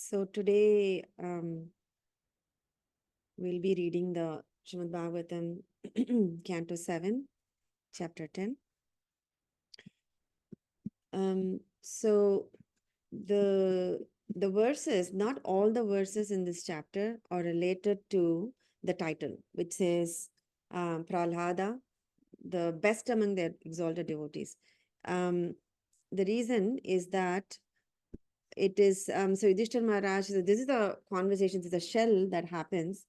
So today we'll be reading the Srimad Bhagavatam, Canto 7, Chapter 10. So the verses, not all the verses in this chapter are related to the title, which says Prahlada, the best among the exalted devotees. Um, the reason is that it is so Yudhishthir Maharaj, so this is the conversation, this is a shell that happens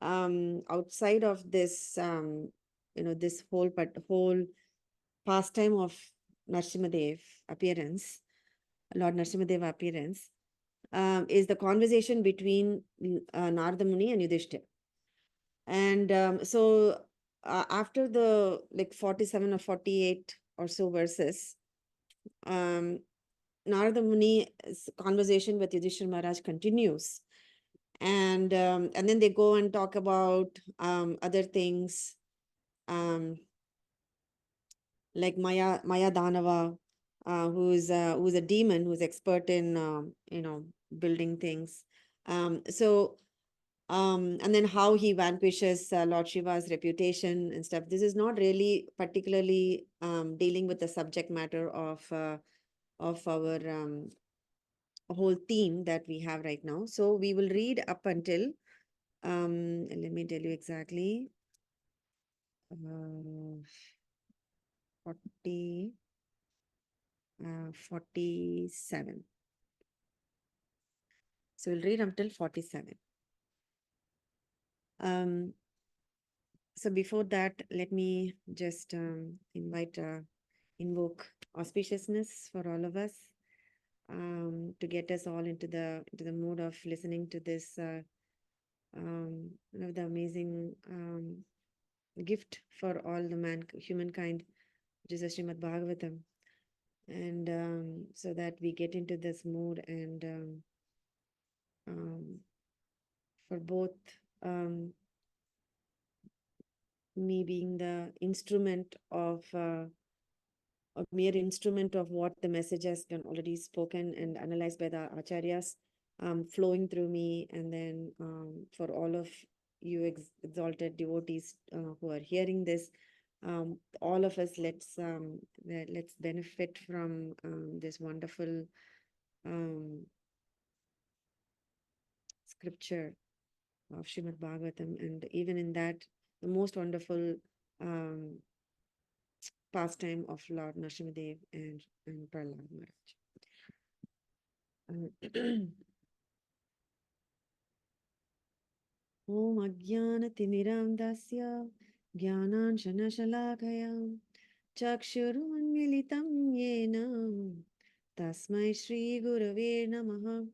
outside of this this whole pastime of Narsimadev appearance, Lord Narsimadev appearance, is the conversation between Narada Muni and Yudhishthir. And after the like 47 or 48 or so verses, um, Narada Muni's conversation with Yudhishthira Maharaj continues, and then they go and talk about other things, um, like Maya Danava, who's a demon who's expert in building things. And then how he vanquishes Lord Shiva's reputation and stuff. This is not really particularly dealing with the subject matter of our whole theme that we have right now. So we will read up until let me tell you exactly, 40 47. So we'll read until 47. Um, so before that, let me just invoke auspiciousness for all of us, to get us all into the mood of listening to this one of the amazing gift for all the humankind, which is the Srimad Bhagavatam, and so that we get into this mood, and for both me being the instrument of a mere instrument of what the message has been already spoken and analyzed by the acharyas, flowing through me, and then for all of you exalted devotees who are hearing this, all of us, let's benefit from this wonderful scripture of Srimad Bhagavatam, and even in that, the most wonderful um, pastime of Lord Nrsimhadev and Prahlad Maharaj. Om Ajnanatimirandasya Jnananjanashalakaya Chakshurunmilitam Yena Tasmai Shri Gurave Namaha.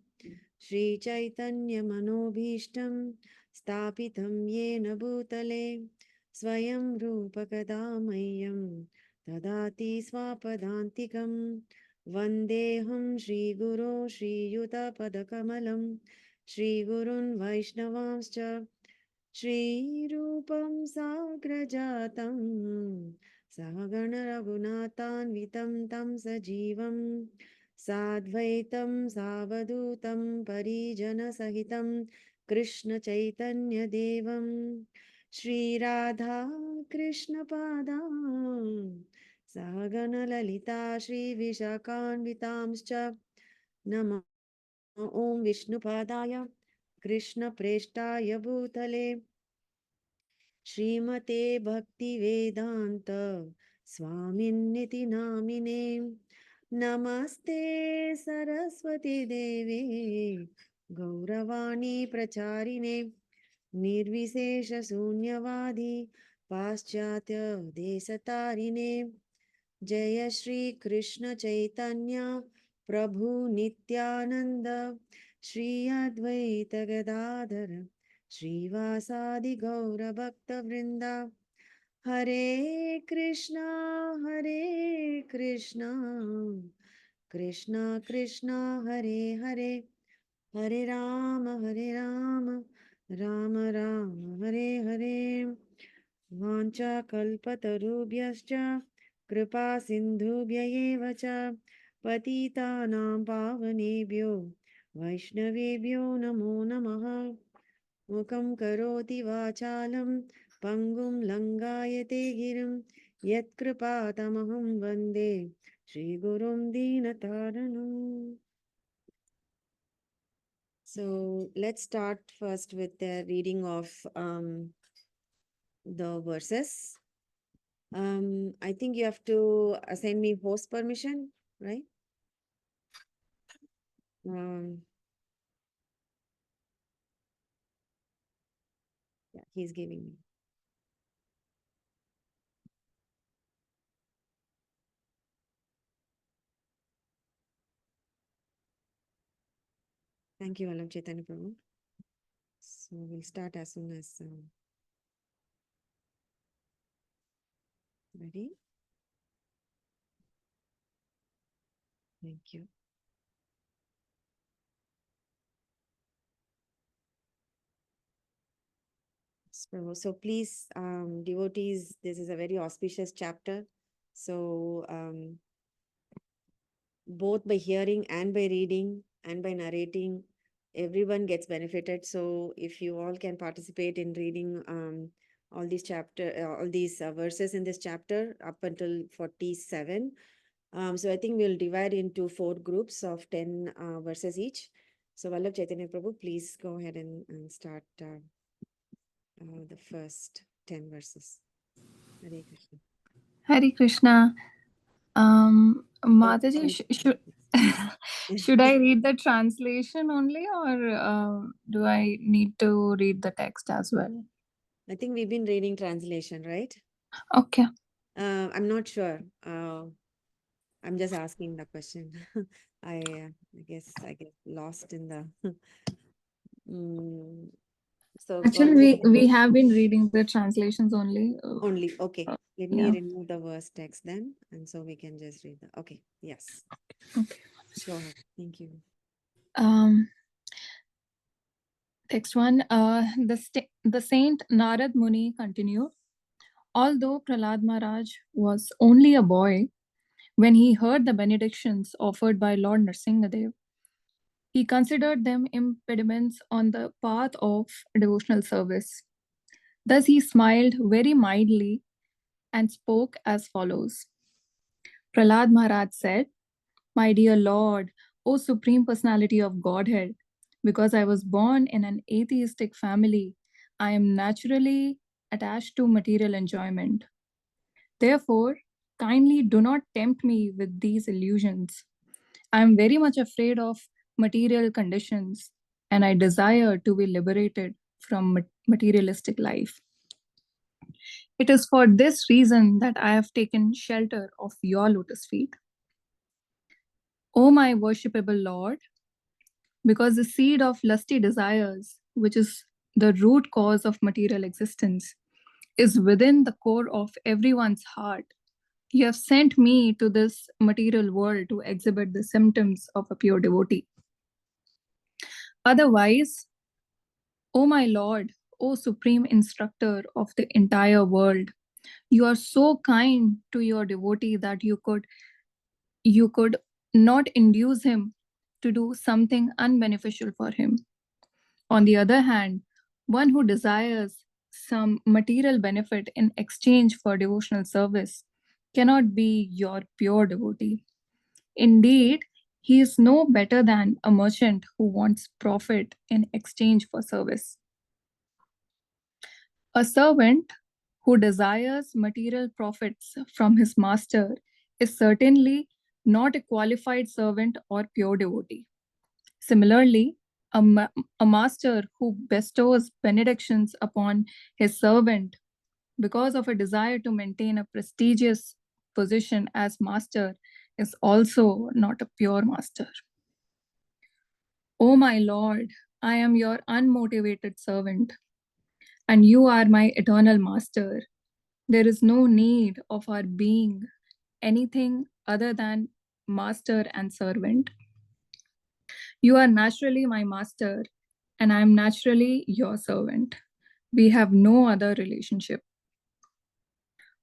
Shri Chaitanya Manobhishtam Stapitam Yena Bhutale Swayam Rupa Kadamayyam Tadati Swapadantikam Vandeham Shri Guru Shri Yuta Padakamalam Shri Gurun Vaishnavamscha Shri Rupam Sagrajatam Sahagana Raghunathan Tam Sajivam Sadvaitam Savadutam Parijana Sahitam Krishna Chaitanya Devam Shri Radha Krishna Padam Sahagana Lalita Shri Vishakanvitamscha Nama Om Vishnupadaya Krishna Preshtaya Bhutale Srimate Bhakti Vedanta Swaminiti Namine Namaste Saraswati Devi Gauravani Pracharine Nirvishesha Sunyavadi Paschatya Desatarine Jaya Shri Krishna Chaitanya Prabhu Nityananda Shri Advaita Gadadhara Srivasadi Gaura Bhakta Vrinda Hare Krishna Krishna Krishna Hare Hare Hare Rama Rama Rama Hare Hare Vancha kalpatarubhyascha kripa sindhubhya eva cha patitanam pavanebhyo वैष्णवेभ्यो नमो नमः। मुखं करोति वाचालं पङ्गुं लङ्घायते गिरिं यत्कृपातमहं वन्दे श्रीगुरुं दीनतारिणम्. So let's start first with the reading of the verses. I think you have to assign me host permission, right? Yeah, he's giving me. Thank you, Vallabh Chaitanya Prabhu. So we'll start as soon as ready. Thank you. So please, devotees, this is a very auspicious chapter. So both by hearing and by reading and by narrating, everyone gets benefited. So if you all can participate in reading all these verses in this chapter up until 47. So I think we'll divide into 4 groups of 10 verses each. So Vallabh Chaitanya Prabhu, please go ahead and start the first 10 verses. Hare Krishna. Hare Krishna. Mataji, should I read the translation only, or do I need to read the text as well? I think we've been reading translation, right? Okay. I'm not sure. I'm just asking the question. I guess I get lost in the. So Actually, we have been reading the translations only. Only okay. Let me Yeah. remove the verse text then, and so we can just read the. Okay. Yes. Okay. Go ahead. Thank you. Text one. The saint Narad Muni continued. Although Prahlad Maharaj was only a boy when he heard the benedictions offered by Lord Nrsingadev, he considered them impediments on the path of devotional service. Thus he smiled very mildly and spoke as follows. Prahlad Maharaj said, "My dear Lord, O Supreme Personality of Godhead, because I was born in an atheistic family, I am naturally attached to material enjoyment. Therefore, kindly do not tempt me with these illusions. I am very much afraid of material conditions and I desire to be liberated from materialistic life. It is for this reason that I have taken shelter of your lotus feet. O my worshipable Lord, because the seed of lusty desires, which is the root cause of material existence, is within the core of everyone's heart. You have sent me to this material world to exhibit the symptoms of a pure devotee. Otherwise, O my Lord, O Supreme Instructor of the entire world, you are so kind to your devotee that you could not induce him to do something unbeneficial for him. On the other hand, one who desires some material benefit in exchange for devotional service cannot be your pure devotee. Indeed, he is no better than a merchant who wants profit in exchange for service. A servant who desires material profits from his master is certainly not a qualified servant or pure devotee. Similarly, a master who bestows benedictions upon his servant because of a desire to maintain a prestigious position as master is also not a pure master. O my Lord, I am your unmotivated servant, and you are my eternal master. There is no need of our being anything other than master and servant. You are naturally my master, and I am naturally your servant. We have no other relationship.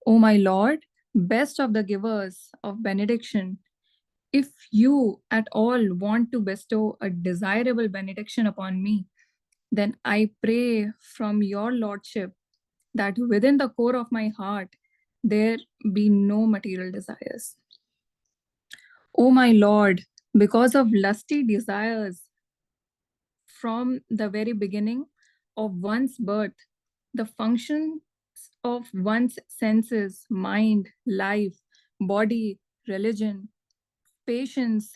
O my Lord, best of the givers of benediction, If you at all want to bestow a desirable benediction upon me, then I pray from your lordship that within the core of my heart there be no material desires. O my Lord, because of lusty desires from the very beginning of one's birth, the functions of one's senses, mind, life, body, religion, patience,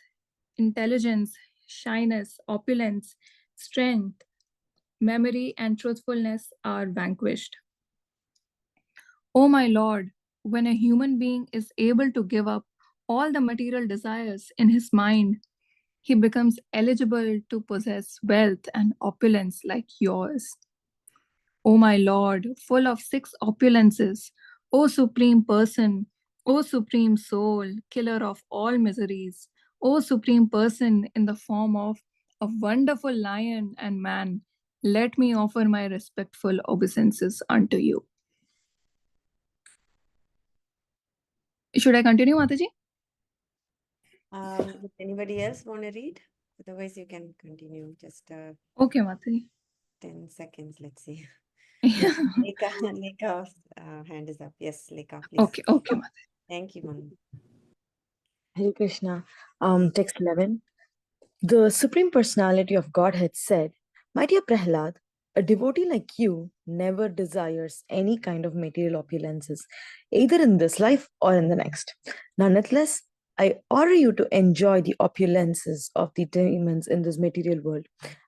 intelligence, shyness, opulence, strength, memory, and truthfulness are vanquished. O my Lord, when a human being is able to give up all the material desires in his mind, he becomes eligible to possess wealth and opulence like yours. O my Lord, full of six opulences, O Supreme Person, O Supreme Soul, killer of all miseries, O Supreme Person in the form of a wonderful lion and man, let me offer my respectful obeisances unto you. Should I continue, Mataji? Does anybody else want to read? Otherwise, you can continue. Just Okay, Mataji. 10 seconds, let's see. Yeah. Leka's hand is up. Yes, Leka, please. Okay, Mataji. Thank you, Manu. Hare Krishna. Text 11. The Supreme Personality of Godhead said, My dear Prahlad, a devotee like you never desires any kind of material opulences, either in this life or in the next. Nonetheless, I order you to enjoy the opulences of the demons in this material world,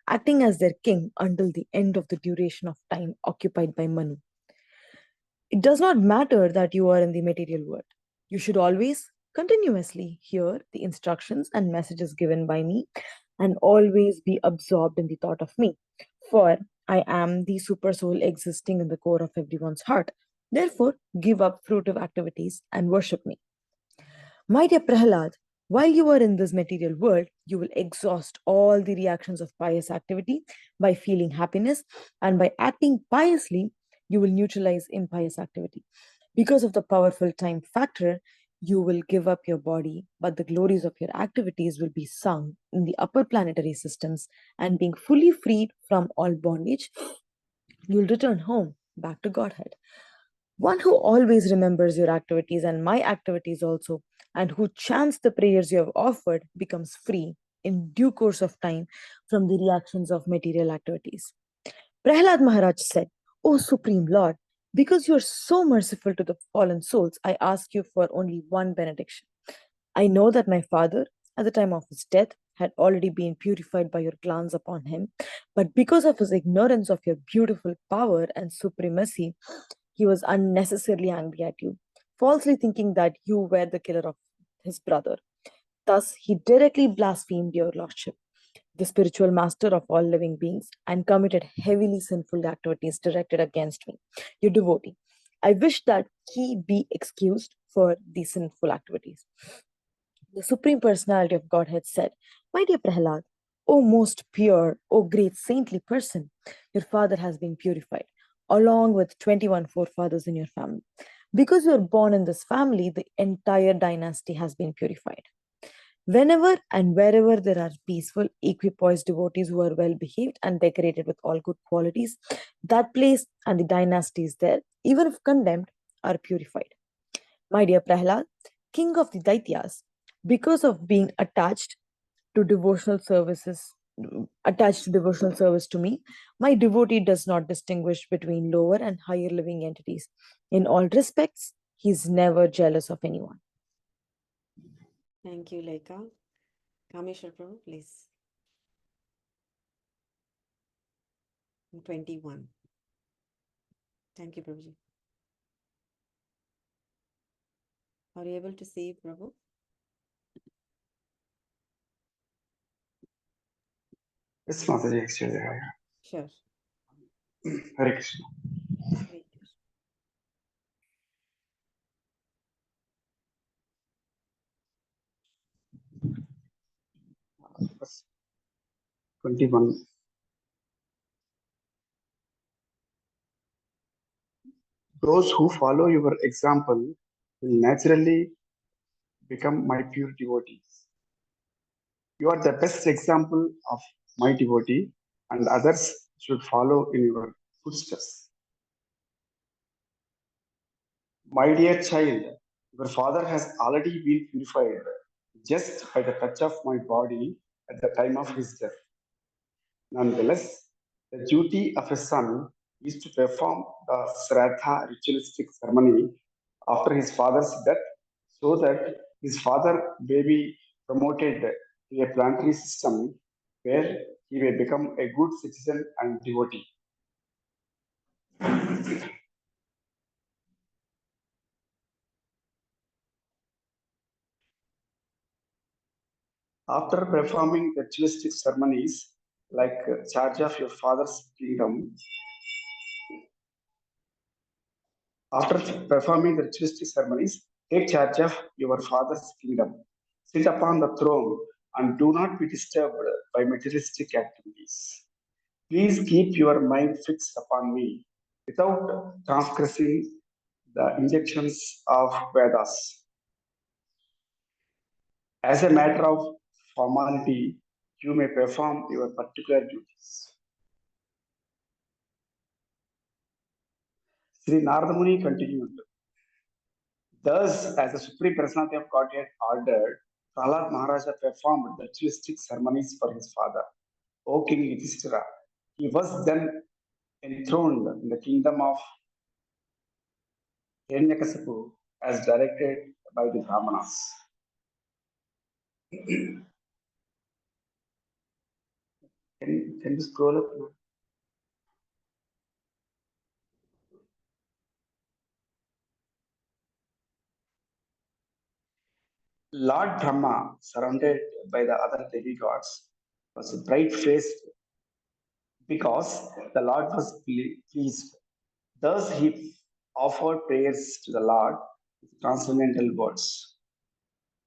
acting as their king until the end of the duration of time occupied by Manu. It does not matter that you are in the material world. You should always continuously hear the instructions and messages given by me and always be absorbed in the thought of me. For I am the super soul existing in the core of everyone's heart. Therefore, give up fruitive activities and worship me. My dear Prahlad, while you are in this material world, you will exhaust all the reactions of pious activity by feeling happiness, and by acting piously, you will neutralize impious activity. Because of the powerful time factor, you will give up your body, but the glories of your activities will be sung in the upper planetary systems, and being fully freed from all bondage, you will return home back to Godhead. One who always remembers your activities and my activities also, and who chants the prayers you have offered, becomes free in due course of time from the reactions of material activities. Prahlad Maharaj said, O Supreme Lord, because you are so merciful to the fallen souls, I ask you for only one benediction. I know that my father, at the time of his death, had already been purified by your glance upon him, but because of his ignorance of your beautiful power and supremacy, he was unnecessarily angry at you, falsely thinking that you were the killer of his brother. Thus, he directly blasphemed your lordship, the spiritual master of all living beings, and committed heavily sinful activities directed against me, your devotee. I wish that he be excused for these sinful activities. The Supreme Personality of Godhead said, My dear Prahlad, O most pure, O great saintly person, your father has been purified, along with 21 forefathers in your family. Because you are born in this family, the entire dynasty has been purified. Whenever and wherever there are peaceful, equipoised devotees who are well behaved and decorated with all good qualities, that place and the dynasties there, even if condemned, are purified. My dear Prahlad, king of the Daityas, because of being to devotional services, attached to devotional service to me, my devotee does not distinguish between lower and higher living entities. In all respects, he is never jealous of anyone. Thank you, Leka. Kameshwar Prabhu, please. 21. Thank you, Prabhuji. Are you able to see, Prabhu? Yes, Mataji, actually. Sure. Hare Krishna. Great. Verse 21. Those who follow your example will naturally become my pure devotees. You are the best example of my devotee, and others should follow in your footsteps. My dear child, your father has already been purified just by the touch of my body at the time of his death. Nonetheless, the duty of a son is to perform the Sraddha ritualistic ceremony after his father's death so that his father may be promoted to a planetary system where he may become a good citizen and devotee. After performing the ritualistic ceremonies like charge of your father's kingdom, after performing the ritualistic ceremonies, take charge of your father's kingdom. Sit upon the throne and do not be disturbed by materialistic activities. Please keep your mind fixed upon me without transgressing the injunctions of Vedas. As a matter of formality, you may perform your particular duties. Sri Narada Muni continued. Thus, as the Supreme Personality of Godhead ordered, Prahlad Maharaja performed the ritualistic ceremonies for his father, O King Yudhishthira. He was then enthroned in the kingdom of Hiranyakasipu as directed by the Brahmanas. Can you scroll up? Lord Brahma, surrounded by the other demigods, was bright faced because the Lord was pleased. Thus, he offered prayers to the Lord with transcendental words.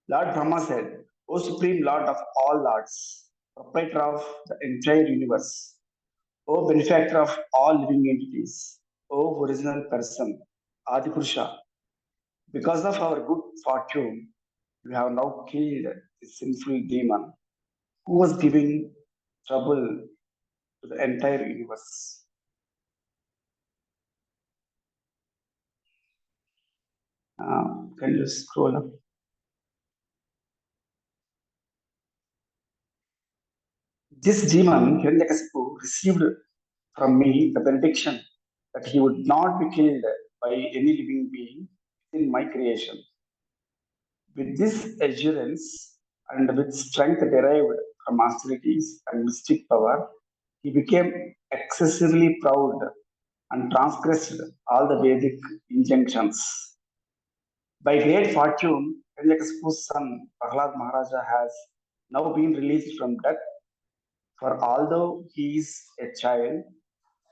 Lord Brahma said, O Supreme Lord of all lords, proprietor of the entire universe, O benefactor of all living entities, O original person, Adipurusha, because of our good fortune, we have now killed the sinful demon who was giving trouble to the entire universe. Can you scroll up? This demon, Hiranyakasipu, received from me the benediction that he would not be killed by any living being in my creation. With this assurance and with strength derived from austerities and mystic power, he became excessively proud and transgressed all the Vedic injunctions. By great fortune, Hiranyakasipu's son Prahlad Maharaja has now been released from death. For although he is a child,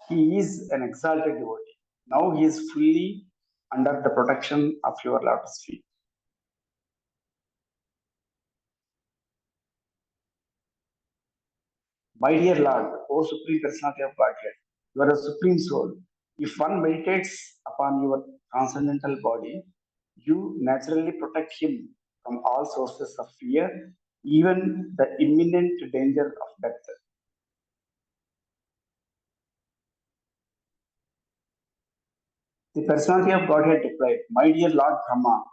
he is an exalted devotee. Now he is fully under the protection of your lotus feet. My dear Lord, O Supreme Personality of Godhead, you are a supreme soul. If one meditates upon your transcendental body, you naturally protect him from all sources of fear, even the imminent danger of death. The personality of Godhead replied, My dear Lord Brahma,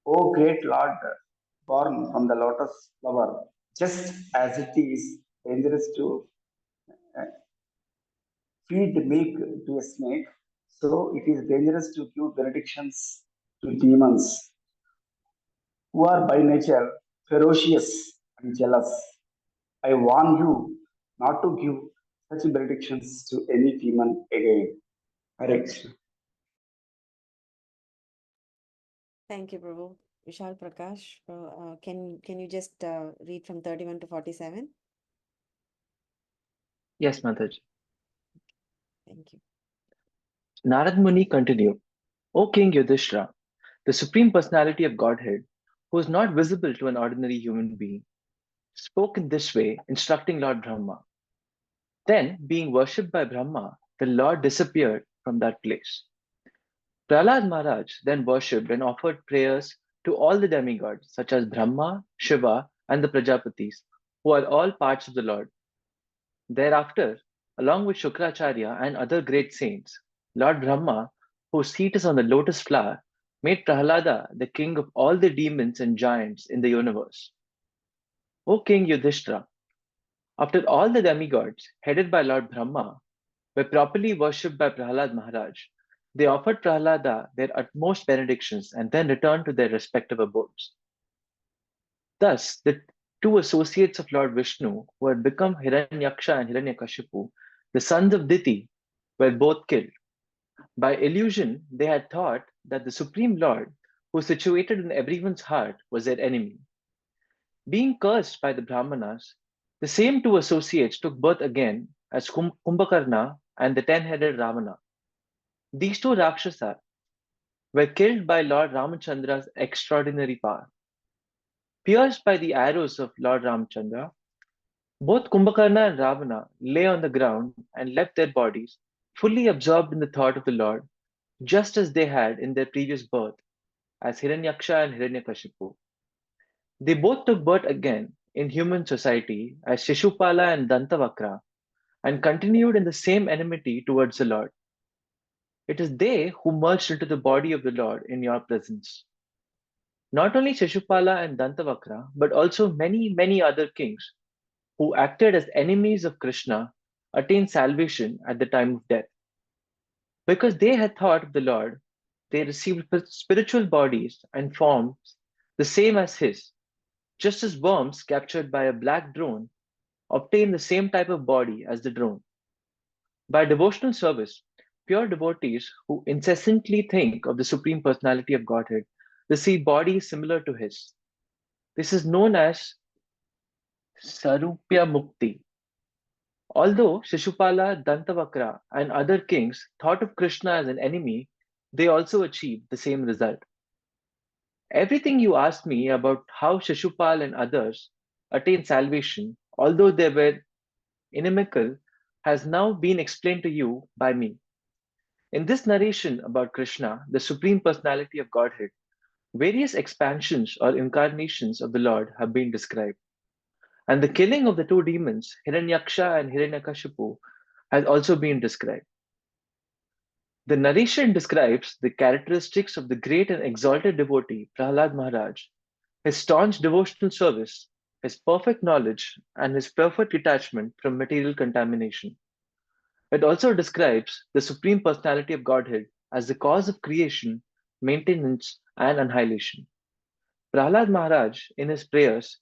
O great Lord, born from the lotus flower, just as it is dangerous to uh, feed milk to a snake, so it is dangerous to give benedictions to demons who are by nature ferocious and jealous. I warn you not to give such benedictions to any demon again. Hare Krishna. Thank you, Prabhu. Vishal Prakash, can you just read from 31 to 47? Yes, Mataji. Thank you. Narad Muni continued, O King Yudhishthira, the Supreme Personality of Godhead, who is not visible to an ordinary human being, spoke in this way, instructing Lord Brahma. Then, being worshipped by Brahma, the Lord disappeared from that place. Prahlad Maharaj then worshipped and offered prayers to all the demigods, such as Brahma, Shiva, and the Prajapatis, who are all parts of the Lord. Thereafter, along with Shukracharya and other great saints, Lord Brahma, whose seat is on the lotus flower, made Prahlada the king of all the demons and giants in the universe. O King Yudhishthira, after all the demigods, headed by Lord Brahma, were properly worshipped by Prahlad Maharaj, they offered Prahlada their utmost benedictions and then returned to their respective abodes. Thus, the two associates of Lord Vishnu, who had become Hiranyaksha and Hiranyakashipu, the sons of Diti, were both killed. By illusion, they had thought that the Supreme Lord, who is situated in everyone's heart, was their enemy. Being cursed by the Brahmanas, the same two associates took birth again as Kumbhakarna and the 10-headed Ravana. These two Rakshasa were killed by Lord Ramachandra's extraordinary power. Pierced by the arrows of Lord Ramachandra, both Kumbhakarna and Ravana lay on the ground and left their bodies, fully absorbed in the thought of the Lord, just as they had in their previous birth, as Hiranyaksha and Hiranyakashipu. They both took birth again in human society as Shishupala and Dantavakra and continued in the same enmity towards the Lord. It is they who merged into the body of the Lord in your presence. Not only Shishupala and Dantavakra, but also many, many other kings who acted as enemies of Krishna attained salvation at the time of death. Because they had thought of the Lord, they received spiritual bodies and forms the same as his, just as worms captured by a black drone obtain the same type of body as the drone. By devotional service, pure devotees who incessantly think of the Supreme Personality of Godhead receive bodies similar to his. This is known as Sarupya Mukti. Although Shishupala, Dantavakra, and other kings thought of Krishna as an enemy, they also achieved the same result. Everything you asked me about how Shishupal and others attained salvation, although they were inimical, has now been explained to you by me. In this narration about Krishna, the Supreme Personality of Godhead, various expansions or incarnations of the Lord have been described. And the killing of the two demons, Hiranyaksha and Hiranyakashipu, has also been described. The narration describes the characteristics of the great and exalted devotee, Prahlad Maharaj, his staunch devotional service, his perfect knowledge, and his perfect detachment from material contamination. It also describes the Supreme Personality of Godhead as the cause of creation, maintenance, and annihilation. Prahlad Maharaj, in his prayers,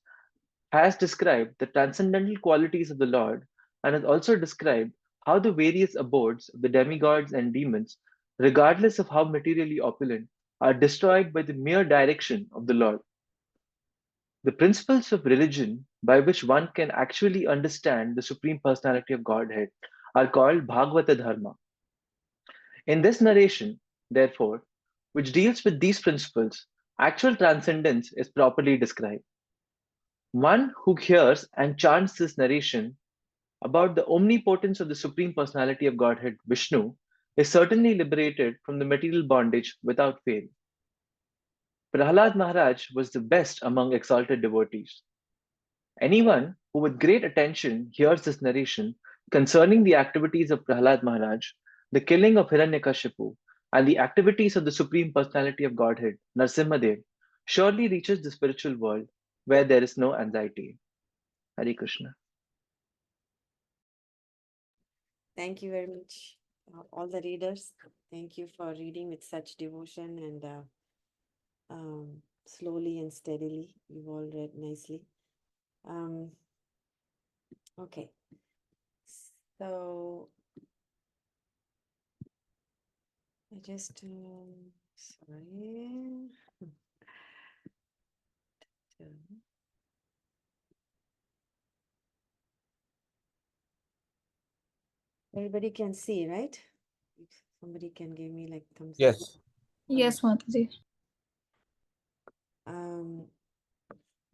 has described the transcendental qualities of the Lord and has also described how the various abodes of the demigods and demons, regardless of how materially opulent, are destroyed by the mere direction of the Lord. The principles of religion by which one can actually understand the Supreme Personality of Godhead are called Bhagavata Dharma. In this narration, therefore, which deals with these principles, actual transcendence is properly described. One who hears and chants this narration about the omnipotence of the Supreme Personality of Godhead, Vishnu, is certainly liberated from the material bondage without fail. Prahlad Maharaj was the best among exalted devotees. Anyone who with great attention hears this narration concerning the activities of Prahlad Maharaj, the killing of Hiranyakashipu, and the activities of the Supreme Personality of Godhead, Narsimhadev, surely reaches the spiritual world where there is no anxiety. Hare Krishna. Thank you very much, all the readers. Thank you for reading with such devotion and slowly and steadily. You've all read nicely. Okay. So I just sorry. Everybody can see, right? If somebody can give me like thumbs up. Yes. Yes, Mataji.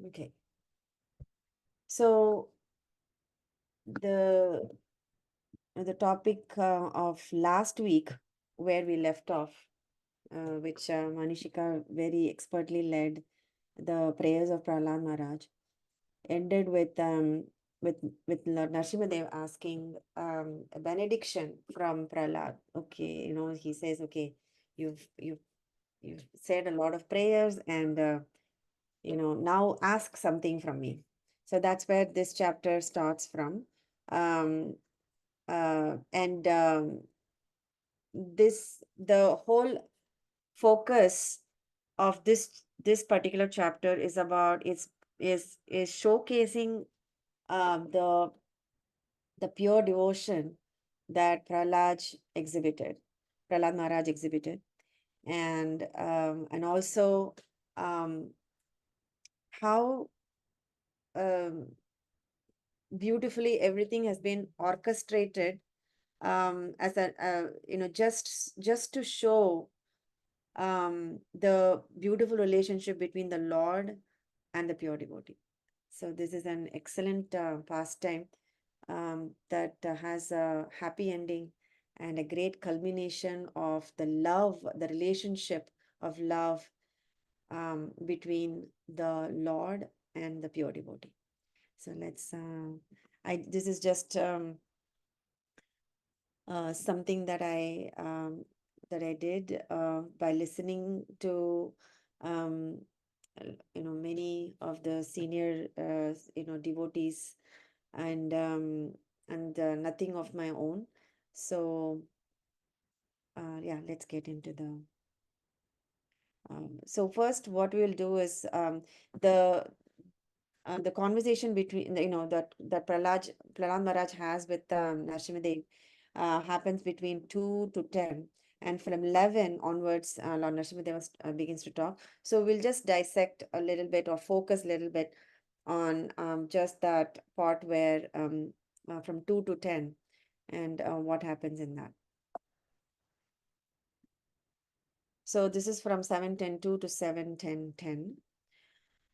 Okay. So the topic of last week where we left off, which Manishika very expertly led the prayers of Prahlad Maharaj. ended with Lord Narasimhadev asking a benediction from Prahlad. Okay, you know, he says, okay, you've said a lot of prayers, and you know, now ask something from me. So that's where this chapter starts from. Um, and the whole focus of this particular chapter is about is showcasing the pure devotion that Prahlad Maharaj exhibited, and also um, how um, beautifully everything has been orchestrated as a you know, just to show the beautiful relationship between the Lord and the pure devotee. So this is an excellent pastime that has a happy ending and a great culmination of the love, the relationship of love between the Lord and the pure devotee. So let's, this is just something that I did by listening to you know, many of the senior you know, devotees, and nothing of my own. So yeah, let's get into the so first what we'll do is the conversation between you know, that Prahlad Maharaj has with Narasimhadev happens between 2 to 10, and from 11 onwards Lord Narasimhadev begins to talk. So we'll just dissect a little bit or focus a little bit on just that part where from 2 to 10, and what happens in that. So this is from 7:10:2 to 7:10:10.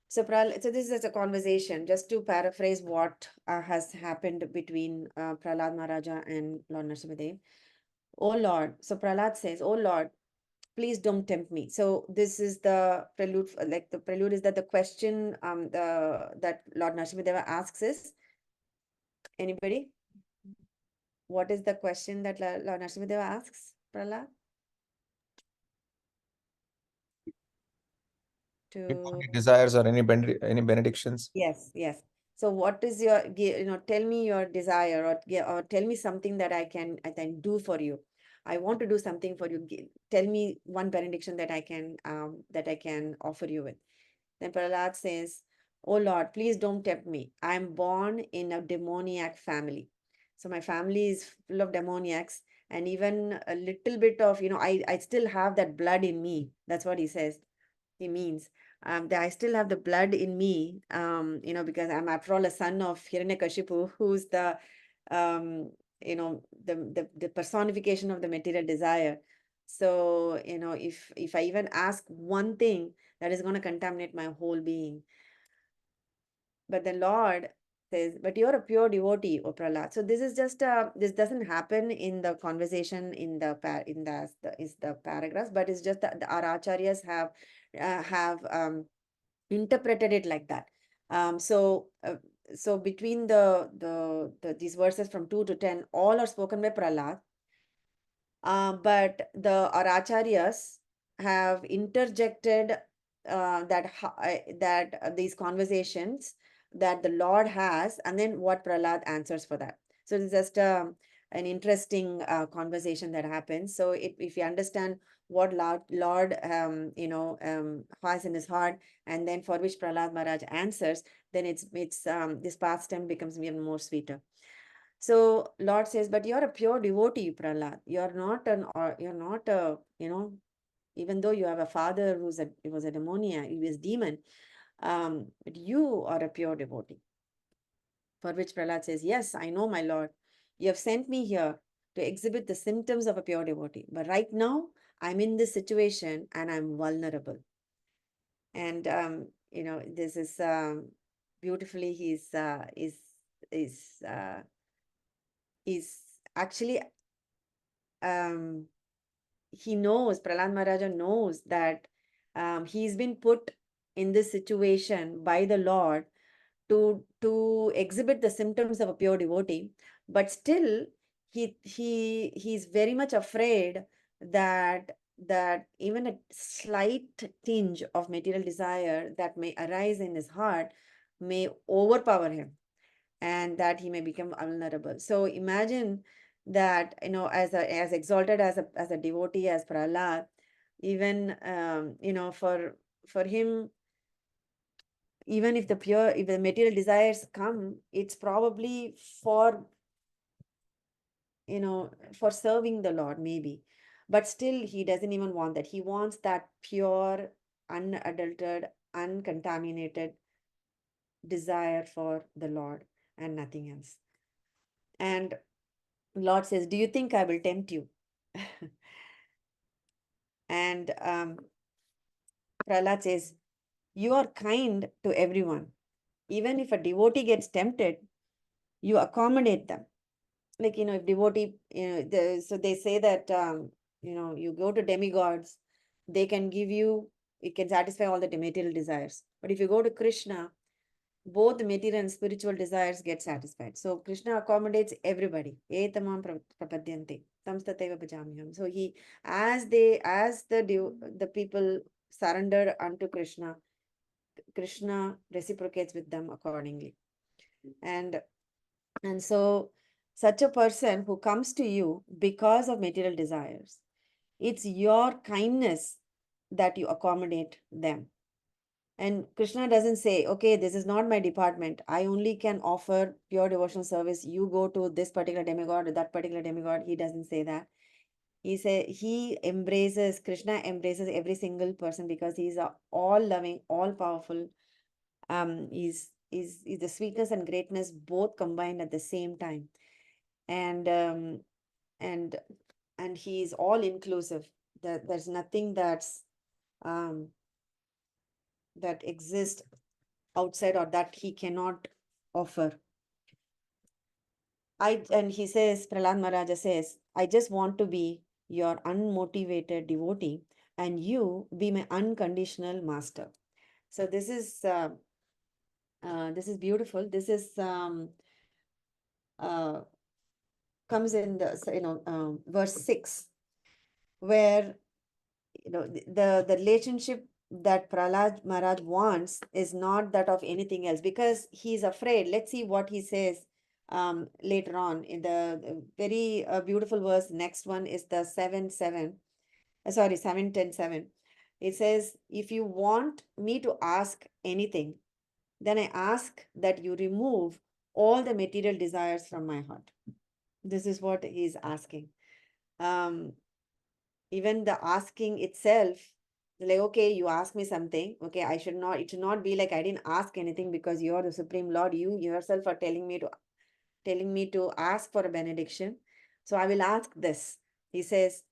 So this is a conversation, just to paraphrase what has happened between Prahlad Maharaja and Lord Narasimhadev. Oh Lord, so Prahlad says, oh Lord, please don't tempt me. So this is the prelude, like the prelude is that the question that Lord Narasimhadeva asks is, anybody? What is the question that Lord Narasimhadeva asks, Prahlad? Any desires or any benedictions? Yes, yes. So what is your, you know, tell me your desire, or tell me something that I can do for you. I want to do something for you. Tell me one benediction that I can offer you with. Then Prahlad says, oh Lord, please don't tempt me. I'm born in a demoniac family. So my family is full of demoniacs, and even a little bit of, you know, I still have that blood in me. That's what he says. He means that I still have the blood in me, you know, because I'm after all a son of Hiranyakashipu, who's the, you know, the personification of the material desire. So, you know, if I even ask one thing, that is going to contaminate my whole being. But the Lord says, but you're a pure devotee, O Prahlad. So this is just this doesn't happen in the conversation in the paragraphs, but it's just that our acharyas have interpreted it like that. So between these verses from 2 to 10, all are spoken by Prahlad. But our acharyas have interjected that these conversations that the Lord has, and then what Prahlad answers for that. So it's just an interesting conversation that happens. So if you understand what Lord you know, has in his heart, and then for which Prahlad Maharaj answers, then it's this pastime becomes even more sweeter. So Lord says, but you're a pure devotee, Prahlad. You're not a, you know, even though you have a father he was a demoniac, he was demon, but you are a pure devotee. For which Prahlad says, yes, I know, my Lord. You have sent me here to exhibit the symptoms of a pure devotee. But right now, I'm in this situation and I'm vulnerable. And you know, this is beautifully he's actually he knows, Prahlad Maharaja knows that he's been put in this situation by the Lord to exhibit the symptoms of a pure devotee, but still he's very much afraid that even a slight tinge of material desire that may arise in his heart may overpower him, and that he may become vulnerable. So imagine that, as exalted as a devotee as Prahlad, even for him, even if the material desires come, it's probably for for serving the Lord, maybe. But still, he doesn't even want that. He wants that pure, unadulterated, uncontaminated desire for the Lord and nothing else. And Lord says, "Do you think I will tempt you?" And Prahlad says, "You are kind to everyone. Even if a devotee gets tempted, you accommodate them." Like, if devotee, so they say that, you go to demigods, they can give you, it can satisfy all the material desires. But if you go to Krishna, both the material and spiritual desires get satisfied. So Krishna accommodates everybody. Etamam prapadyante, tamstateva bhajamyam. So as the people surrender unto Krishna, Krishna reciprocates with them accordingly. And so such a person who comes to you because of material desires, it's your kindness that you accommodate them. And Krishna doesn't say, okay, this is not my department. I only can offer pure devotional service. You go to this particular demigod or that particular demigod. He doesn't say that. Krishna embraces every single person because he's all loving, all powerful. Is the sweetness and greatness both combined at the same time. And and he is all inclusive. There's nothing that exists outside or that he cannot offer. And he says, Prahlad Maharaja says, "I just want to be your unmotivated devotee and you be my unconditional master." So this is beautiful. This is comes in the verse 6, where the relationship that Prahlad Maharaj wants is not that of anything else, because he's afraid. Let's see what he says later on in the very beautiful verse. Next one is the 7:10:7. It says, "If you want me to ask anything, then I ask that you remove all the material desires from my heart." This is what he's asking. Even the asking itself, like, okay, you ask me something, okay, it should not be like I didn't ask anything, because you are the Supreme Lord. You yourself are telling me to ask for a benediction. So I will ask this. He says,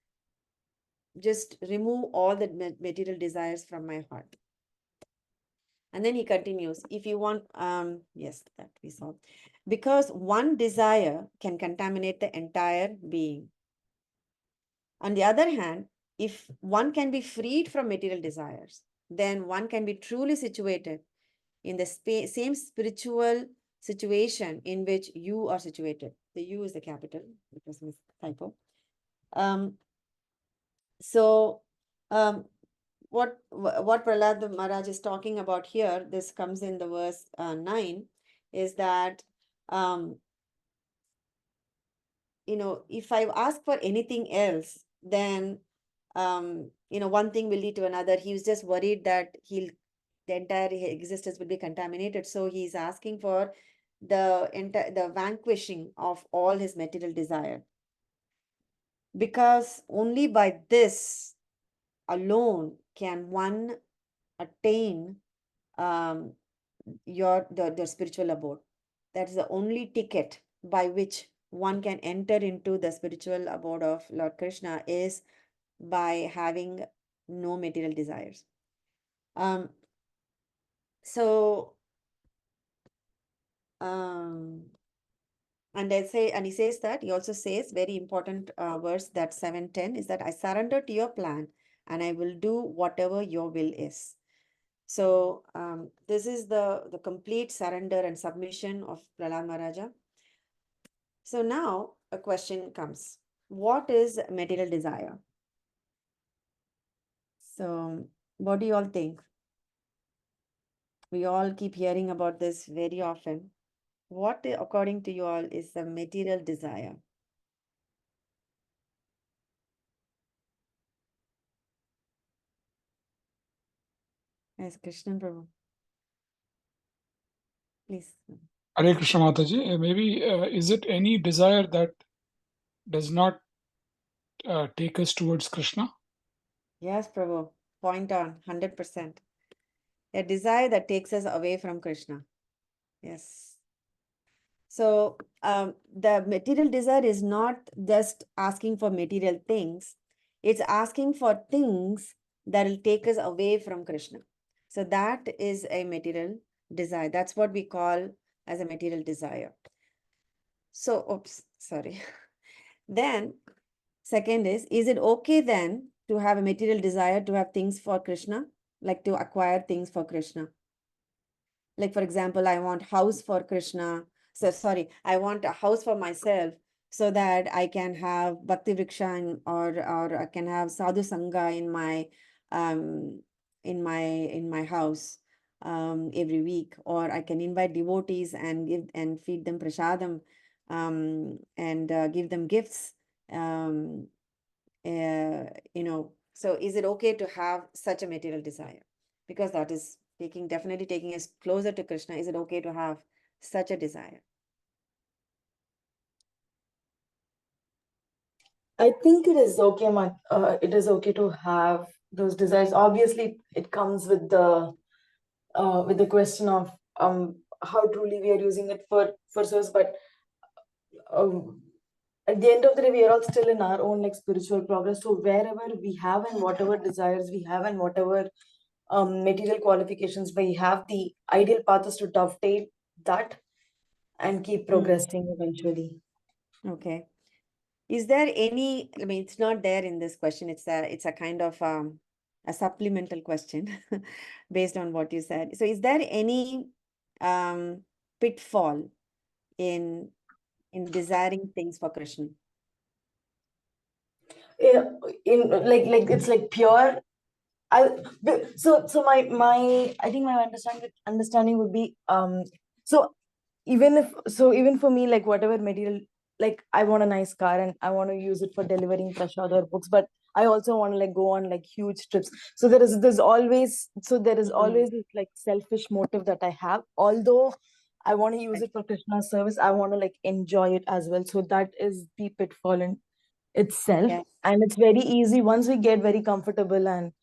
just remove all the material desires from my heart. And then he continues, if you want, yes, that we saw. Because one desire can contaminate the entire being. On the other hand, if one can be freed from material desires, then one can be truly situated in the same spiritual situation in which you are situated. The "you" is the capital, it was a typo. So what Prahlad Maharaj is talking about here, this comes in the verse 9, is that if I ask for anything else, then one thing will lead to another. He was just worried that the entire existence will be contaminated. So he's asking for the vanquishing of all his material desire, because only by this alone can one attain the spiritual abode. That is the only ticket by which one can enter into the spiritual abode of Lord Krishna, is by having no material desires. And he says that, he also says, very important verse, that 7:10, is that I surrender to your plan and I will do whatever your will is. So this is the complete surrender and submission of Prahlad Maharaja. So now a question comes. What is material desire? So what do you all think? We all keep hearing about this very often. What, according to you all, is the material desire? Yes, Krishnan Prabhu. Please. Hare Krishna Mataji, maybe is it any desire that does not take us towards Krishna? Yes, Prabhu. Point on, 100%. A desire that takes us away from Krishna. Yes. So the material desire is not just asking for material things. It's asking for things that will take us away from Krishna. So that is a material desire. That's what we call as a material desire. So, oops, sorry. Then, second is it okay then to have a material desire to have things for Krishna, like to acquire things for Krishna? Like, for example, I want house for Krishna. So, sorry, I want a house for myself so that I can have Bhakti Vriksha or I can have Sadhu Sangha um in my house every week, or I can invite devotees and give and feed them prasadam and give them gifts. Um, so is it okay to have such a material desire? Because that is definitely taking us closer to Krishna. Is it okay to have such a desire? I think it is okay, it is okay to have those desires. Obviously, it comes with the question of how truly we are using it for service. But um, at the end of the day, we are all still in our own like spiritual progress. So wherever we have and whatever desires we have and whatever material qualifications we have, the ideal path is to dovetail that and keep progressing eventually. Okay. Is there any, I mean, it's not there in this question. It's a kind of a supplemental question based on what you said. So is there any pitfall in desiring things for Krishna? Yeah, in like it's like pure. So my I think my understanding would be so even for me, like whatever material, like I want a nice car and I want to use it for delivering prasad or books, but I also want to like go on like huge trips. So there is always this like selfish motive that I have. Although I want to use it for Krishna's service, I want to like enjoy it as well. So that is the pitfall in itself. Yes. And it's very easy once we get very comfortable and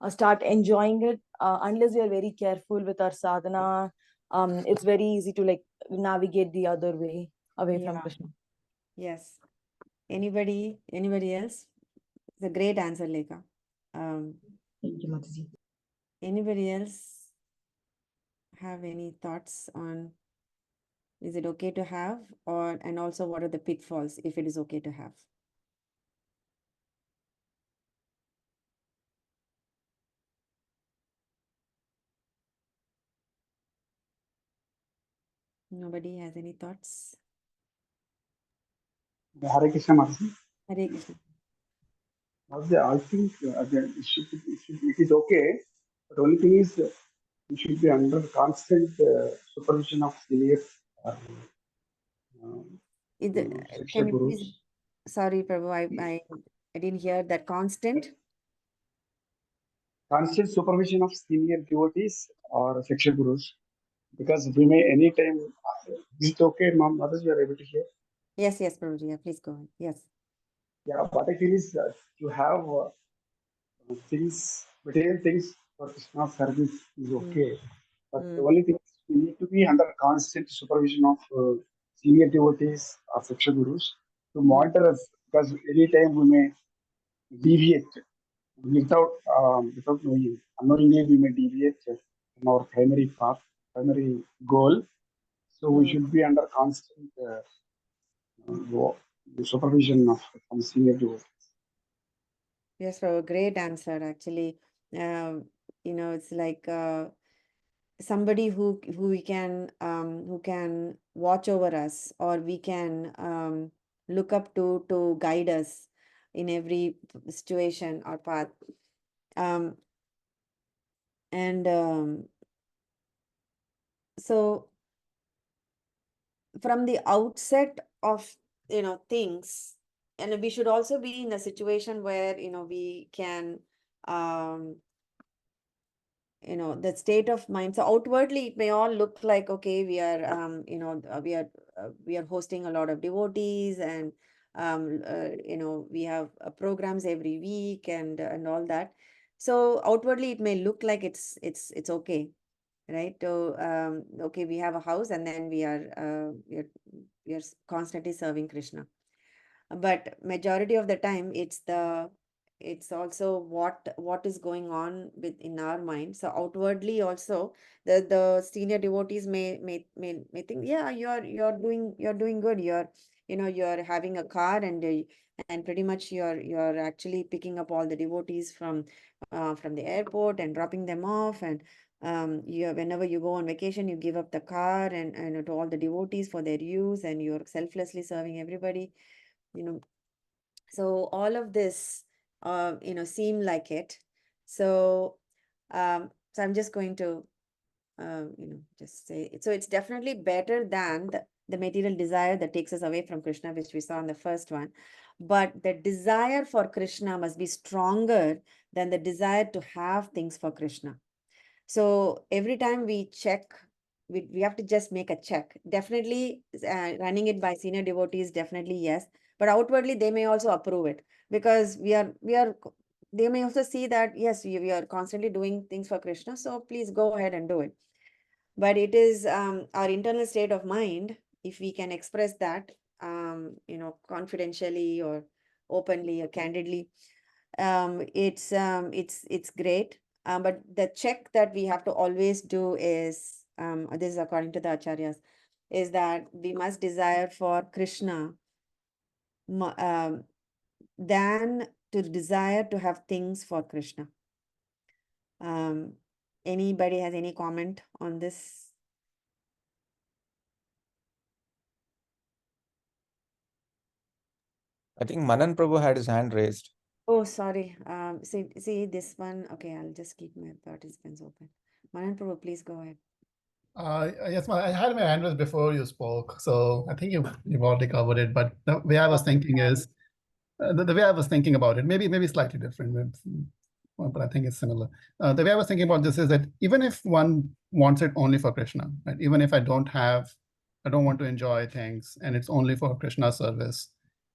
start enjoying it, unless we are very careful with our sadhana, it's very easy to like navigate the other way away from Yeah. Krishna. Yes. Anybody else? It's a great answer, Lekha. Thank you, Mataji. Anybody else have any thoughts on is it okay to have, and also what are the pitfalls if it is okay to have? Nobody has any thoughts? Hare Krishna Mataji. Hare Krishna. I think it is okay, but only thing is you should be under constant supervision of senior Is it, Shiksha can you Gurus. please, sorry, Prabhu, I didn't hear that constant. Constant supervision of senior devotees or Shiksha Gurus, because we may anytime. Is it okay, Ma'am? Others you are able to hear? Yes, Prabhuji, yeah, please go ahead. Yes. Yeah, what I feel is to have things, material things for Krishna service is okay. But the only thing is we need to be under constant supervision of senior devotees or Shiksha Gurus to monitor us, because anytime we may deviate without knowing. Unknowingly, we may deviate from our primary path, primary goal. So we should be under constant supervision of from senior devotees. Yes, Prabhu, great answer. Actually, it's like somebody who we can who can watch over us, or we can look up to guide us in every situation or path. And so from the outset of things, and we should also be in a situation where we can the state of mind. So outwardly it may all look like, okay, we are we are hosting a lot of devotees, and we have programs every week, and all that. So outwardly it may look like it's okay, right? So okay, we have a house, and then we are constantly serving Krishna. But majority of the time it's also what is going on in our mind. So outwardly also the senior devotees may think, yeah, you're doing good, you're having a car, and pretty much you're actually picking up all the devotees from the airport and dropping them off, and whenever you go on vacation, you give up the car and to all the devotees for their use, and you're selflessly serving everybody. So all of this seem like it. So I'm just going to just say it. So it's definitely better than the material desire that takes us away from Krishna, which we saw in the first one. But the desire for Krishna must be stronger than the desire to have things for Krishna. So every time we check, we have to just make a check. Definitely running it by senior devotees, definitely yes. But outwardly they may also approve it, because they may also see that yes, we are constantly doing things for Krishna, so please go ahead and do it. But it is our internal state of mind, if we can express that confidentially or openly or candidly, it's great. But the check that we have to always do is, this is according to the acharyas, is that we must desire for Krishna than to desire to have things for Krishna. Anybody has any comment on this? I think Manan Prabhu had his hand raised. Oh, sorry. See this one. Okay, I'll just keep my participants open. Manan Prabhu, please go ahead. Yes, I had my hand raised before you spoke, so I think you've already covered it. But the way I was thinking is, the way I was thinking about it, maybe slightly different, but I think it's similar. The way I was thinking about this is that even if one wants it only for Krishna, right? Even if I don't want to enjoy things, and it's only for Krishna service,